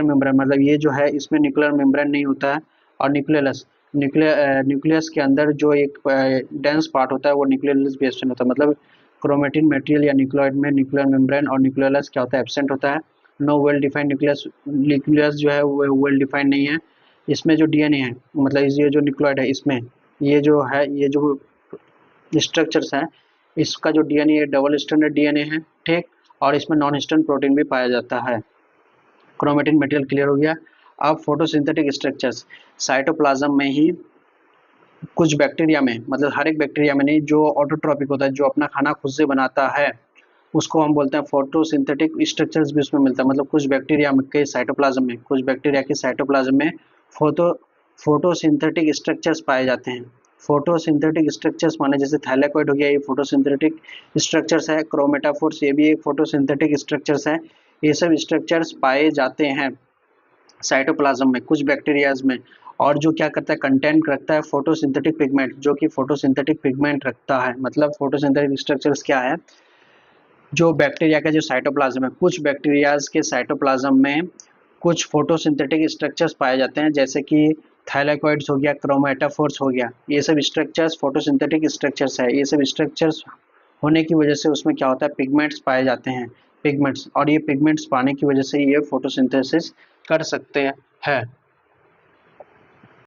मेम्ब्रेन मतलब ये जो है इसमें न्यूक्लियर मेम्ब्रेन नहीं होता है। और न्यूक्लियस के अंदर जो एक डेंस पार्ट होता है वो न्यूक्लियस भी एब्सेंट होता है। मतलब क्रोमेटिन मटेरियल या न्यूक्लियोइड में न्यूक्लियर मेम्ब्रेन और न्यूक्लियस क्या होता है? एब्सेंट होता है। नो वेल डिफाइंड न्यूक्लियस जो है वो वेल डिफाइंड नहीं है। इसमें जो डीएनए है, मतलब ये जो न्यूक्लियोइड है इसमें ये जो स्ट्रक्चर्स हैं इसका जो डीएनए है डबल स्टैंडर्ड डीएनए है, ठीक। और इसमें नॉन हिस्टोन प्रोटीन भी पाया जाता है। क्रोमेटिन मटेरियल क्लियर हो गया। अब फोटोसिंथेटिक स्ट्रक्चर्स, साइटोप्लाज्म में ही कुछ बैक्टीरिया में, मतलब हर एक बैक्टीरिया में नहीं, जो ऑटोट्रॉपिक होता है, जो अपना खाना खुद से बनाता है, उसको हम बोलते हैं फोटोसिंथेटिक स्ट्रक्चर्स भी उसमें मिलता है। मतलब कुछ बैक्टीरिया के साइटोप्लाज्म में फोटोसिंथेटिक स्ट्रक्चर्स पाए जाते हैं। फोटोसिंथेटिक स्ट्रक्चर्स माने जैसे थाइलाकोइड हो गया, ये फोटोसिंथेटिक स्ट्रक्चर्स है। क्रोमेटाफोर्स ये भी एक फोटोसिंथेटिक स्ट्रक्चर्स है। ये सब स्ट्रक्चर्स पाए जाते हैं साइटोप्लाज्म में कुछ बैक्टीरियाज में। और जो क्या करता है, कंटेंट रखता है फोटोसिंथेटिक पिगमेंट, जो कि फोटोसिंथेटिक पिगमेंट रखता है। मतलब फोटोसिंथेटिक स्ट्रक्चर्स क्या है, जो बैक्टीरिया का जो साइटोप्लाज्म है, कुछ बैक्टीरियाज के साइटोप्लाज्म में कुछ फोटोसिंथेटिक स्ट्रक्चर्स पाए जाते हैं, जैसे कि थाइलाकोइड्स हो गया, क्रोमेटाफोर्स हो गया। ये सब स्ट्रक्चर्स फोटोसिंथेटिक स्ट्रक्चर्स है। ये सब स्ट्रक्चर्स होने की वजह से उसमें क्या होता है, पिगमेंट्स पाए जाते हैं, पिगमेंट्स। और ये पिगमेंट्स पाने की वजह से ये फोटोसिंथेसिस कर सकते हैं।